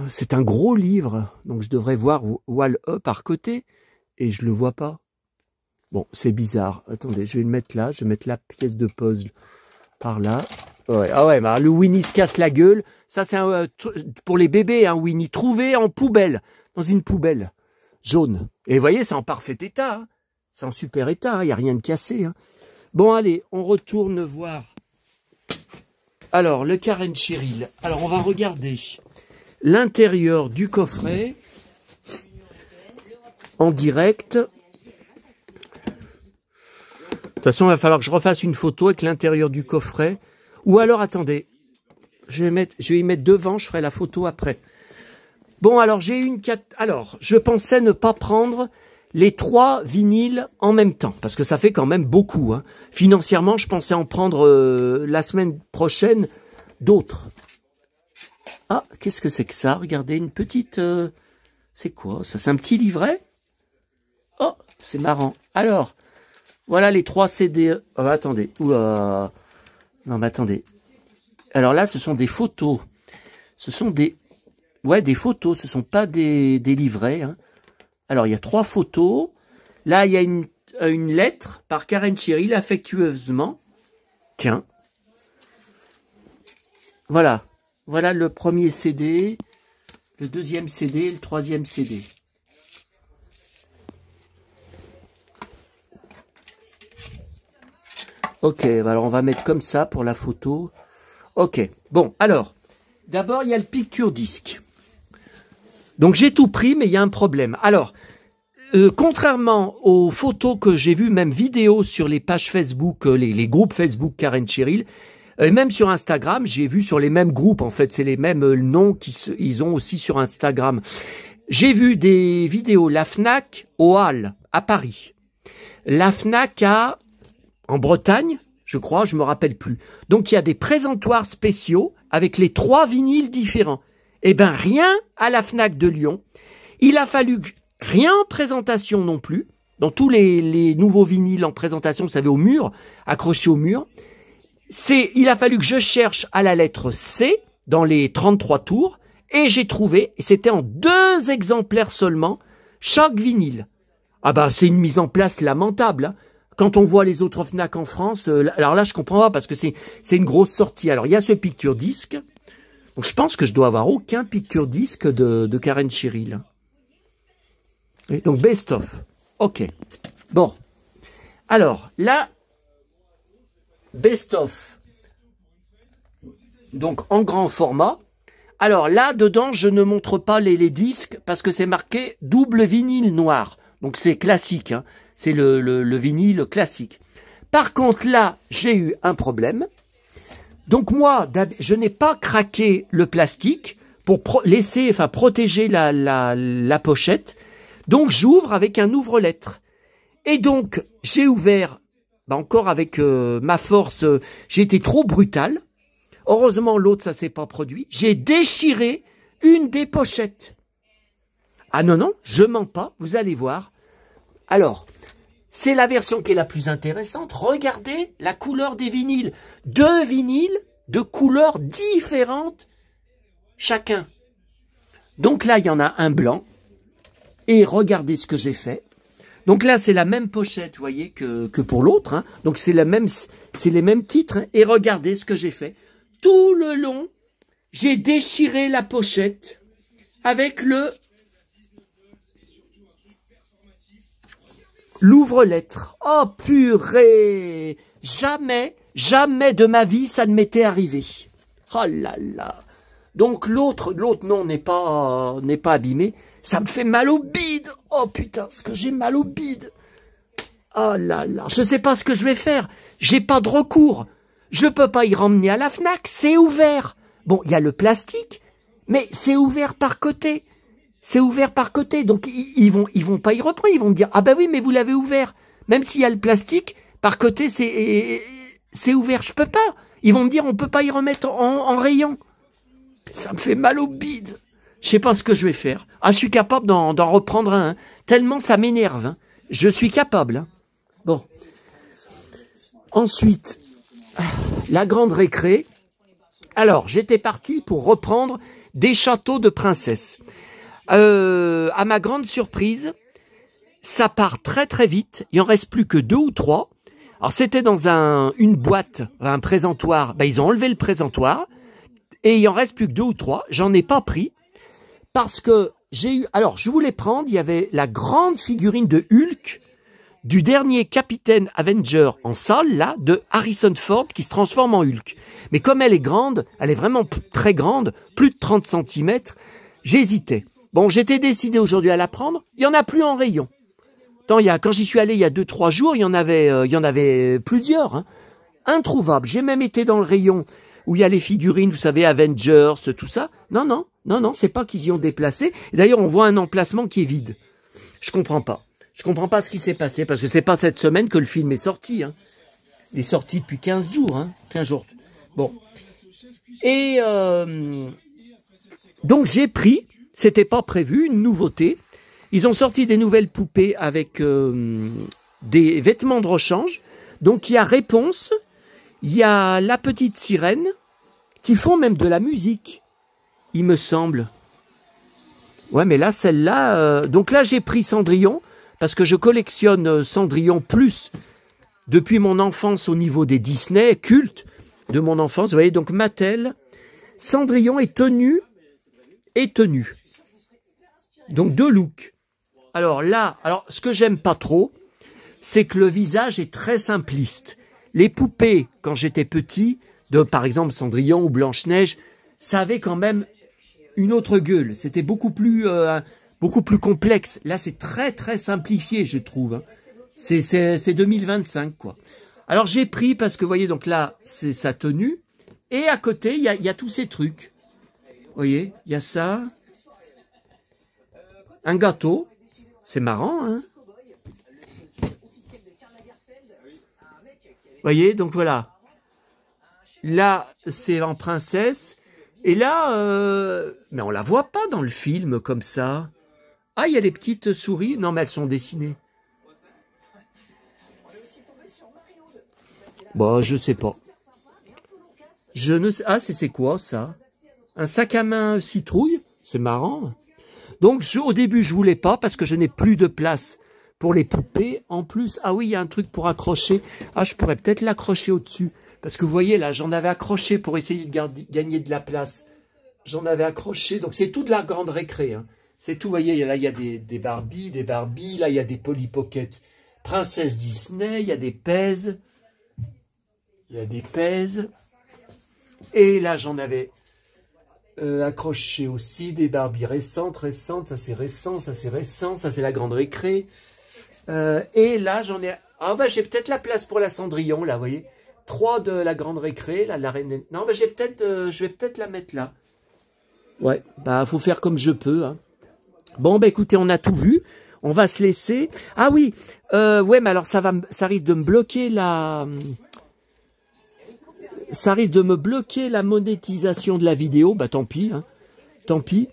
[SPEAKER 1] C'est un gros livre, donc je devrais voir Wall-E par côté, et je le vois pas. Bon, c'est bizarre. Attendez, je vais le mettre là. Je vais mettre la pièce de puzzle par là. Ouais. Ah ouais, bah, le Winnie se casse la gueule. Ça, c'est pour les bébés, hein, Winnie. Trouvé en poubelle, dans une poubelle jaune. Et vous voyez, c'est en parfait état. Hein. C'est en super état. Il n'y a rien de cassé. Hein. Bon, allez, on retourne voir. Alors, le Karen Cheryl. Alors, on va regarder l'intérieur du coffret en direct. De toute façon, il va falloir que je refasse une photo avec l'intérieur du coffret. Ou alors, attendez, je vais y mettre devant, je ferai la photo après. Bon, alors, je pensais ne pas prendre les 3 vinyles en même temps, parce que ça fait quand même beaucoup. Hein. Financièrement, je pensais en prendre la semaine prochaine d'autres. Ah, qu'est-ce que c'est que ça? Regardez, une petite... c'est quoi ça? C'est un petit livret? Oh, c'est marrant. Alors, voilà les 3 CD. Oh, attendez. Oula. Non, mais attendez. Alors là, ce sont des photos. Ce sont des... Ouais, des photos. Ce sont pas des livrets. Hein. Alors, il y a 3 photos. Là, il y a une lettre par Karen Cheryl, affectueusement. Tiens. Voilà. Voilà le premier CD, le deuxième CD, le troisième CD. Ok, alors on va mettre comme ça pour la photo. Ok. Bon, alors, d'abord, il y a le picture disque. Donc, j'ai tout pris, mais il y a un problème. Alors, contrairement aux photos que j'ai vues, même vidéos sur les pages Facebook, les groupes Facebook Karen Cheryl, et même sur Instagram, j'ai vu sur les mêmes groupes, en fait, c'est les mêmes noms qu'ils ont aussi sur Instagram. J'ai vu des vidéos, la Fnac au Halles, à Paris. La Fnac en Bretagne, je crois, je me rappelle plus. Donc, il y a des présentoirs spéciaux avec les 3 vinyles différents. Eh ben, rien à la Fnac de Lyon. Il a fallu rien en présentation non plus. Dans tous les nouveaux vinyles en présentation, vous savez, au mur, accrochés au mur. Il a fallu que je cherche à la lettre C dans les 33 tours. Et j'ai trouvé, et c'était en 2 exemplaires seulement, chaque vinyle. Ah bah, c'est une mise en place lamentable, hein. Quand on voit les autres Fnac en France, alors là, je comprends pas, parce que c'est une grosse sortie. Alors, il y a ce picture disque. Donc, je pense que je dois avoir aucun picture disque de Karen Cheryl. Et donc, best of. Ok. Bon. Alors, là, best of. Donc, en grand format. Alors là, dedans, je ne montre pas les disques parce que c'est marqué double vinyle noir. Donc c'est classique, hein. C'est le vinyle classique. Par contre, là, j'ai eu un problème. Donc moi, je n'ai pas craqué le plastique pour protéger la pochette. Donc j'ouvre avec un ouvre-lettres. Et donc, j'ai ouvert, encore avec ma force, j'ai été trop brutal. Heureusement, l'autre, ça s'est pas produit. J'ai déchiré une des pochettes. Ah non, non, je mens pas, vous allez voir. Alors, c'est la version qui est la plus intéressante. Regardez la couleur des vinyles. 2 vinyles de couleurs différentes chacun. Donc là, il y en a un blanc. Et regardez ce que j'ai fait. Donc là, c'est la même pochette, vous voyez, que pour l'autre, hein. Donc c'est les mêmes titres, hein. Et regardez ce que j'ai fait. Tout le long, j'ai déchiré la pochette avec l'ouvre-lettres. Oh purée! Jamais de ma vie ça ne m'était arrivé. Oh là là! Donc l'autre non n'est pas abîmé. Ça me fait mal au bide. Oh putain, ce que j'ai mal au bide. Oh là là, je sais pas ce que je vais faire. J'ai pas de recours. Je peux pas y ramener à la Fnac, c'est ouvert. Bon, il y a le plastique, mais c'est ouvert par côté. C'est ouvert par côté, donc ils vont pas y reprendre. Ils vont me dire, ah ben oui, mais vous l'avez ouvert. Même s'il y a le plastique, par côté, c'est ouvert. Je peux pas. Ils vont me dire, on peut pas y remettre en rayon. Ça me fait mal au bide. Je sais pas ce que je vais faire. Ah, je suis capable d'en reprendre un, hein. Tellement ça m'énerve, hein. Je suis capable, hein. Bon. Ensuite, la grande récré. Alors, j'étais parti pour reprendre des châteaux de princesse. À ma grande surprise, ça part très très vite. Il en reste plus que 2 ou 3. Alors, c'était dans une boîte, un présentoir. Ben, ils ont enlevé le présentoir. Et il en reste plus que 2 ou 3. J'en ai pas pris. Parce que j'ai eu... Alors, je voulais prendre, il y avait la grande figurine de Hulk, du dernier Capitaine Avenger en salle, là, de Harrison Ford, qui se transforme en Hulk. Mais comme elle est grande, elle est vraiment très grande, plus de 30 cm, j'hésitais. Bon, j'étais décidé aujourd'hui à la prendre, il n'y en a plus en rayon. Quand j'y suis allé il y a 2-3 jours, il y en avait plusieurs, hein. Introuvables. J'ai même été dans le rayon où il y a les figurines, vous savez, Avengers, tout ça. Non, c'est pas qu'ils y ont déplacé. D'ailleurs, on voit un emplacement qui est vide. Je comprends pas. Je comprends pas ce qui s'est passé, parce que c'est pas cette semaine que le film est sorti, hein. Il est sorti depuis 15 jours, hein. 15 jours. Bon. Et donc j'ai pris, c'était pas prévu, une nouveauté. Ils ont sorti des nouvelles poupées avec des vêtements de rechange. Donc il y a Réponse, il y a la petite sirène, qui font même de la musique, il me semble. Ouais, mais là, celle-là... donc là, j'ai pris Cendrillon, parce que je collectionne Cendrillon plus depuis mon enfance au niveau des Disney, culte de mon enfance. Vous voyez, donc Mattel, Cendrillon est tenu. Donc 2 looks. Alors là, ce que j'aime pas trop, c'est que le visage est très simpliste. Les poupées, quand j'étais petit, de par exemple Cendrillon ou Blanche-Neige, ça avait quand même une autre gueule. C'était beaucoup plus complexe. Là, c'est très très simplifié, je trouve. Hein. C'est 2025, quoi. Alors j'ai pris parce que vous voyez, donc là, c'est sa tenue. Et à côté, il y a tous ces trucs. Vous voyez, il y a ça. Un gâteau. C'est marrant, hein. Vous voyez, donc voilà. Là, c'est en princesse. Et là, mais on la voit pas dans le film comme ça. Ah, il y a les petites souris. Non, mais elles sont dessinées. Bon, je sais pas. Je ne sais. Ah, c'est quoi ça? Un sac à main citrouille? C'est marrant. Donc, au début, je voulais pas parce que je n'ai plus de place pour les poupées. En plus, ah oui, il y a un truc pour accrocher. Ah, je pourrais peut-être l'accrocher au-dessus. Parce que vous voyez, là, j'en avais accroché pour essayer de gagner de la place. J'en avais accroché. Donc, c'est tout de la grande récré. Hein. C'est tout, vous voyez, là, il y a des Barbie. Là, il y a des Polly Pocket. Princesse Disney, il y a des Pèse. Et là, j'en avais accroché aussi des Barbie récentes. Ça, c'est récent. Ça, c'est la grande récré. Et là, j'en ai... Ah, bah, j'ai peut-être la place pour la Cendrillon, là, vous voyez. 3 de la grande récré, là, la reine... Non, bah, je vais peut-être la mettre là. Ouais, bah, faut faire comme je peux, hein. Bon, bah, écoutez, on a tout vu. On va se laisser. Ah oui, ouais, mais alors, ça risque de me bloquer la... Ça risque de me bloquer la monétisation de la vidéo. Bah, tant pis, hein. Tant pis.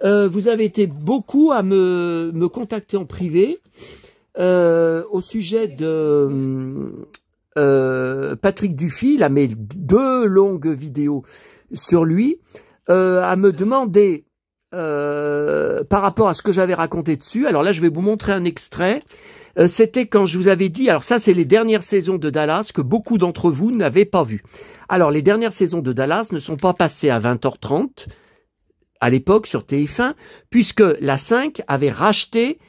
[SPEAKER 1] Vous avez été beaucoup à me contacter en privé au sujet de Patrick Dufy, là, mes 2 longues vidéos sur lui, à me demander par rapport à ce que j'avais raconté dessus. Alors là, je vais vous montrer un extrait. C'était quand je vous avais dit, alors ça c'est les dernières saisons de Dallas que beaucoup d'entre vous n'avaient pas vu. Alors les dernières saisons de Dallas ne sont pas passées à 20h30 à l'époque sur TF1, puisque la 5 avait racheté,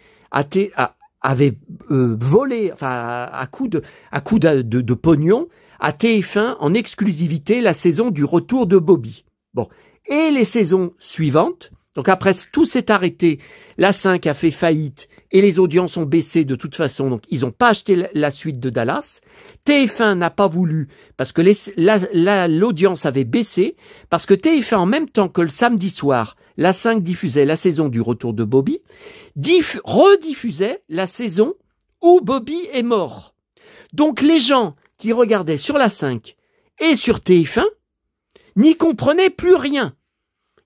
[SPEAKER 1] avait volé, enfin à coup de pognon, à TF1 en exclusivité la saison du retour de Bobby. Bon, et les saisons suivantes, donc après tout s'est arrêté, la 5 a fait faillite et les audiences ont baissé de toute façon, donc ils n'ont pas acheté la suite de Dallas. TF1 n'a pas voulu parce que l'audience avait baissé, parce que TF1 en même temps que le samedi soir, la 5 diffusait la saison du retour de Bobby, rediffusait la saison où Bobby est mort. Donc les gens qui regardaient sur la 5 et sur TF1 n'y comprenaient plus rien.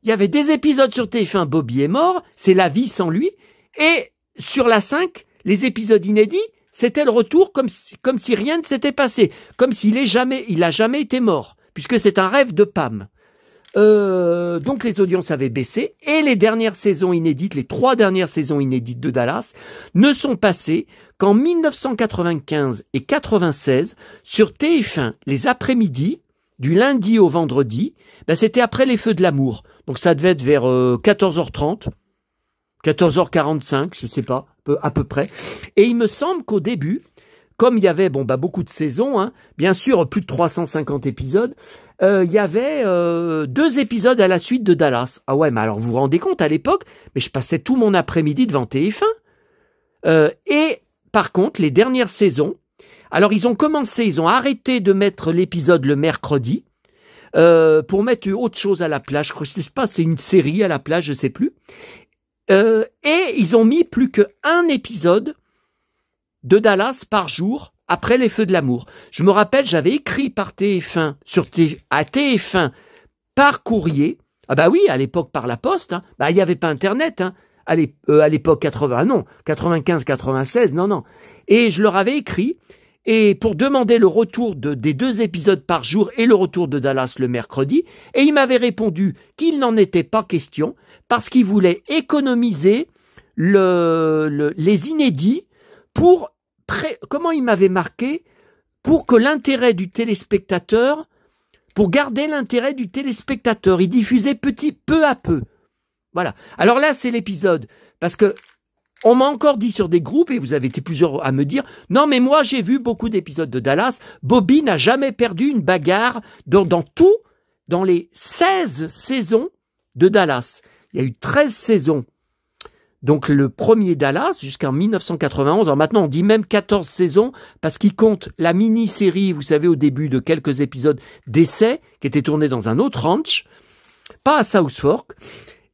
[SPEAKER 1] Il y avait des épisodes sur TF1, Bobby est mort, c'est la vie sans lui, et sur la 5, les épisodes inédits, c'était le retour comme si rien ne s'était passé, comme s'il a jamais été mort, puisque c'est un rêve de Pam. Donc les audiences avaient baissé, et les dernières saisons inédites, les 3 dernières saisons inédites de Dallas, ne sont passées qu'en 1995 et 96 sur TF1, les après-midi, du lundi au vendredi, ben c'était après les Feux de l'amour. Donc ça devait être vers 14h30, 14h45, je sais pas, à peu près. Et il me semble qu'au début, comme il y avait beaucoup de saisons, hein, bien sûr plus de 350 épisodes, il y avait 2 épisodes à la suite de Dallas. Ah ouais, mais alors vous vous rendez compte, à l'époque, mais je passais tout mon après-midi devant TF1. Et par contre, les dernières saisons, alors ils ont arrêté de mettre l'épisode le mercredi, pour mettre autre chose à la place. Je sais pas, c'était une série à la place, je sais plus. Et ils ont mis plus qu'un épisode de Dallas par jour après les Feux de l'amour. Je me rappelle, j'avais écrit par TF1 à TF1 par courrier. Ah bah oui, à l'époque par la poste. Hein. Bah il y avait pas Internet. Hein. À l'époque 95-96, non. Et je leur avais écrit. Et pour demander le retour des 2 épisodes par jour et le retour de Dallas le mercredi, et il m'avait répondu qu'il n'en était pas question parce qu'il voulait économiser les inédits comment il m'avait marqué, pour que l'intérêt du téléspectateur, pour garder l'intérêt du téléspectateur, il diffusait peu à peu. Voilà. Alors là, c'est l'épisode, parce que On m'a encore dit sur des groupes, et vous avez été plusieurs à me dire, non mais moi j'ai vu beaucoup d'épisodes de Dallas, Bobby n'a jamais perdu une bagarre dans les 16 saisons de Dallas. Il y a eu 13 saisons. Donc le premier Dallas jusqu'en 1991, alors maintenant on dit même 14 saisons, parce qu'il compte la mini-série, vous savez, au début de quelques épisodes d'essai, qui était tournée dans un autre ranch, pas à South Fork,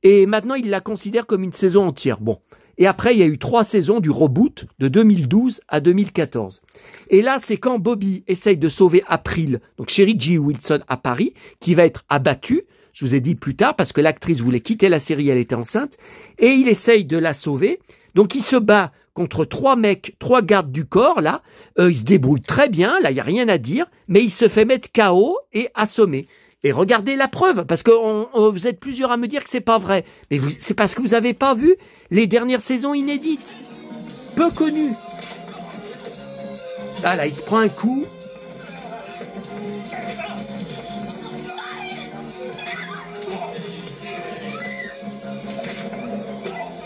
[SPEAKER 1] et maintenant il la considère comme une saison entière. Bon. Et après, il y a eu 3 saisons du reboot de 2012 à 2014. Et là, c'est quand Bobby essaye de sauver April, donc Sherry G. Wilson à Paris, qui va être abattue, je vous ai dit plus tard, parce que l'actrice voulait quitter la série, elle était enceinte, et il essaye de la sauver. Donc il se bat contre 3 mecs, 3 gardes du corps, là, il se débrouille très bien, là, il n'y a rien à dire, mais il se fait mettre KO et assommé. Et regardez la preuve, parce que vous êtes plusieurs à me dire que c'est pas vrai. Mais c'est parce que vous avez pas vu les dernières saisons inédites. Peu connues. Ah là, il se prend un coup.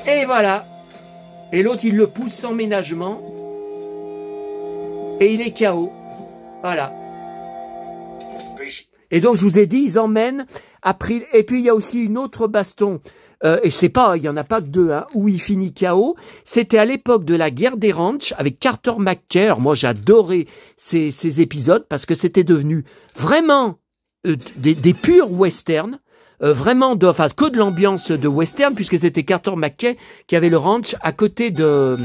[SPEAKER 1] Et voilà. Et l'autre, il le pousse sans ménagement. Et il est KO. Voilà. Et donc, je vous ai dit, ils emmènent April. Et puis, il y a aussi une autre baston. Et c'est pas, il y en a pas que 2, hein, où il finit KO. C'était à l'époque de la guerre des ranchs avec Carter McKay. Moi, j'adorais ces épisodes parce que c'était devenu vraiment des purs westerns. Vraiment que de l'ambiance de western, puisque c'était Carter McKay qui avait le ranch à côté de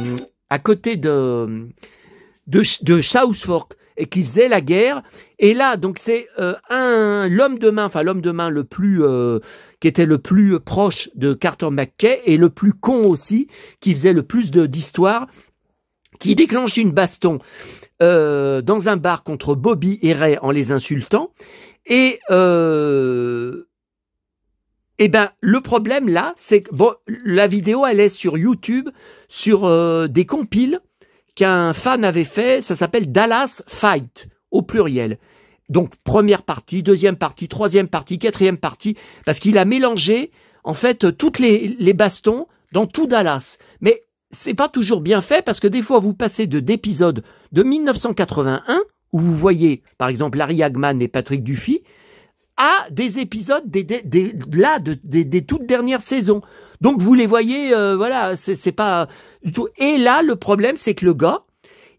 [SPEAKER 1] South Fork, et qui faisait la guerre. Et là, donc c'est l'homme de main le plus qui était le plus proche de Carter McKay, et le plus con aussi, qui faisait le plus d'histoire, qui déclenche une baston dans un bar contre Bobby et Ray en les insultant. Et ben le problème là, c'est que la vidéo elle est sur YouTube, sur des compiles qu'un fan avait fait, ça s'appelle Dallas Fight, au pluriel. Donc, première partie, deuxième partie, troisième partie, quatrième partie, parce qu'il a mélangé, en fait, toutes les bastons dans tout Dallas. Mais c'est pas toujours bien fait, parce que des fois, vous passez d'épisodes de 1981, où vous voyez, par exemple, Larry Hagman et Patrick Duffy, à des épisodes des toutes dernières saisons. Donc, vous les voyez, voilà, c'est pas du tout. Et là, le problème, c'est que le gars,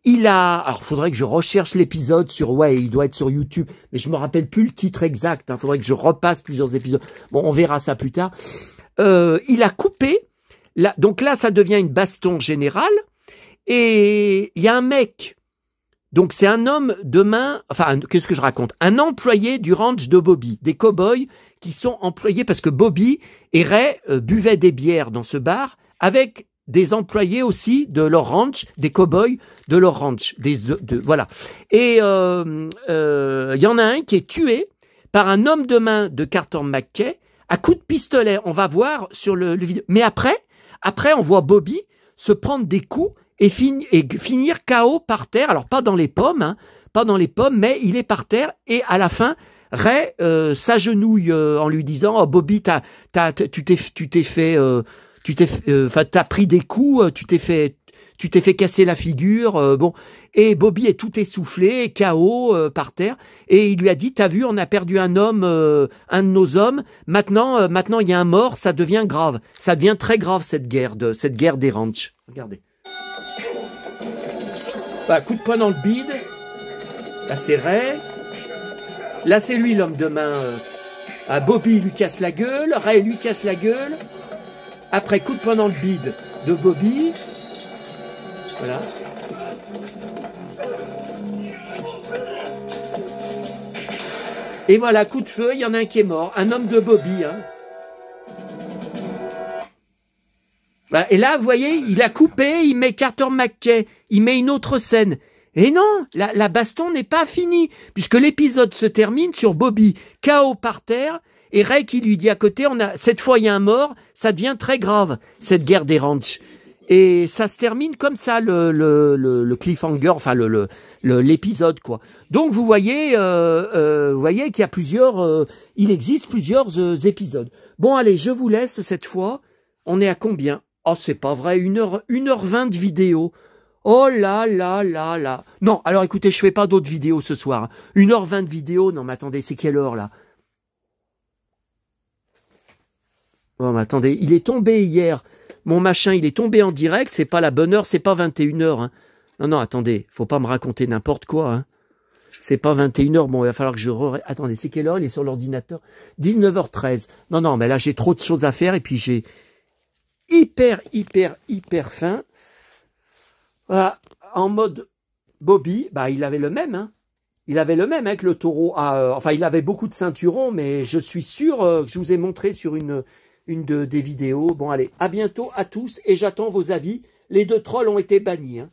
[SPEAKER 1] alors, faudrait que je recherche l'épisode il doit être sur YouTube, mais je me rappelle plus le titre exact, faudrait que je repasse plusieurs épisodes. Bon, on verra ça plus tard. Il a coupé, donc là, ça devient une baston générale, et il y a un mec, donc c'est un homme de main, qu'est-ce que je raconte? Un employé du ranch de Bobby, des cow-boys qui sont employés, parce que Bobby et Ray buvaient des bières dans ce bar, avec des employés aussi de leur ranch, des cow-boys de leur ranch, voilà. Et y en a un qui est tué par un homme de main de Carter McKay à coup de pistolet. On va voir sur le vidéo. Mais après, on voit Bobby se prendre des coups et finir KO par terre. Alors pas dans les pommes, mais il est par terre, et à la fin, Ray s'agenouille en lui disant: "Oh Bobby, t'as pris des coups, tu t'es fait casser la figure, bon." Et Bobby est tout essoufflé, KO par terre, et il lui a dit: "T'as vu, on a perdu un homme, un de nos hommes. Maintenant, il y a un mort, ça devient grave, ça devient très grave cette guerre des ranchs." Regardez. Coup de poing dans le bide. Là c'est Ray. Là c'est lui l'homme de main. Bobby lui casse la gueule, Ray lui casse la gueule. Après, coup de poing dans le bide de Bobby. Voilà. Et voilà, coup de feu, il y en a un qui est mort. Un homme de Bobby. Et là, vous voyez, il a coupé, il met Carter McKay, il met une autre scène. Et non, la baston n'est pas finie, puisque l'épisode se termine sur Bobby, KO par terre, et Ray qui lui dit à côté: cette fois il y a un mort, ça devient très grave, cette guerre des ranchs. Et ça se termine comme ça, le cliffhanger, l'épisode, quoi. Donc vous voyez qu'il y a il existe plusieurs épisodes. Bon allez, je vous laisse cette fois. On est à combien? Oh, c'est pas vrai, 1h20 de vidéo. Oh là là là là. Non, alors écoutez, je fais pas d'autres vidéos ce soir. 1h20 de vidéo, non mais attendez, c'est quelle heure là? Oh mais attendez, il est tombé hier. Mon machin, il est tombé en direct, c'est pas la bonne heure, c'est pas 21h. Hein. Non, non, attendez, faut pas me raconter n'importe quoi. Hein. C'est pas 21h, bon, il va falloir que je... Attendez, c'est quelle heure? Il est sur l'ordinateur. 19h13. Non, non, mais là, j'ai trop de choses à faire et puis j'ai hyper faim. Voilà, en mode Bobby, bah, il avait le même, hein. Il avait le même avec le taureau. Enfin, il avait beaucoup de ceinturons, mais je suis sûr que je vous ai montré sur des vidéos. Bon, allez, à bientôt à tous et j'attends vos avis. Les 2 trolls ont été bannis, hein.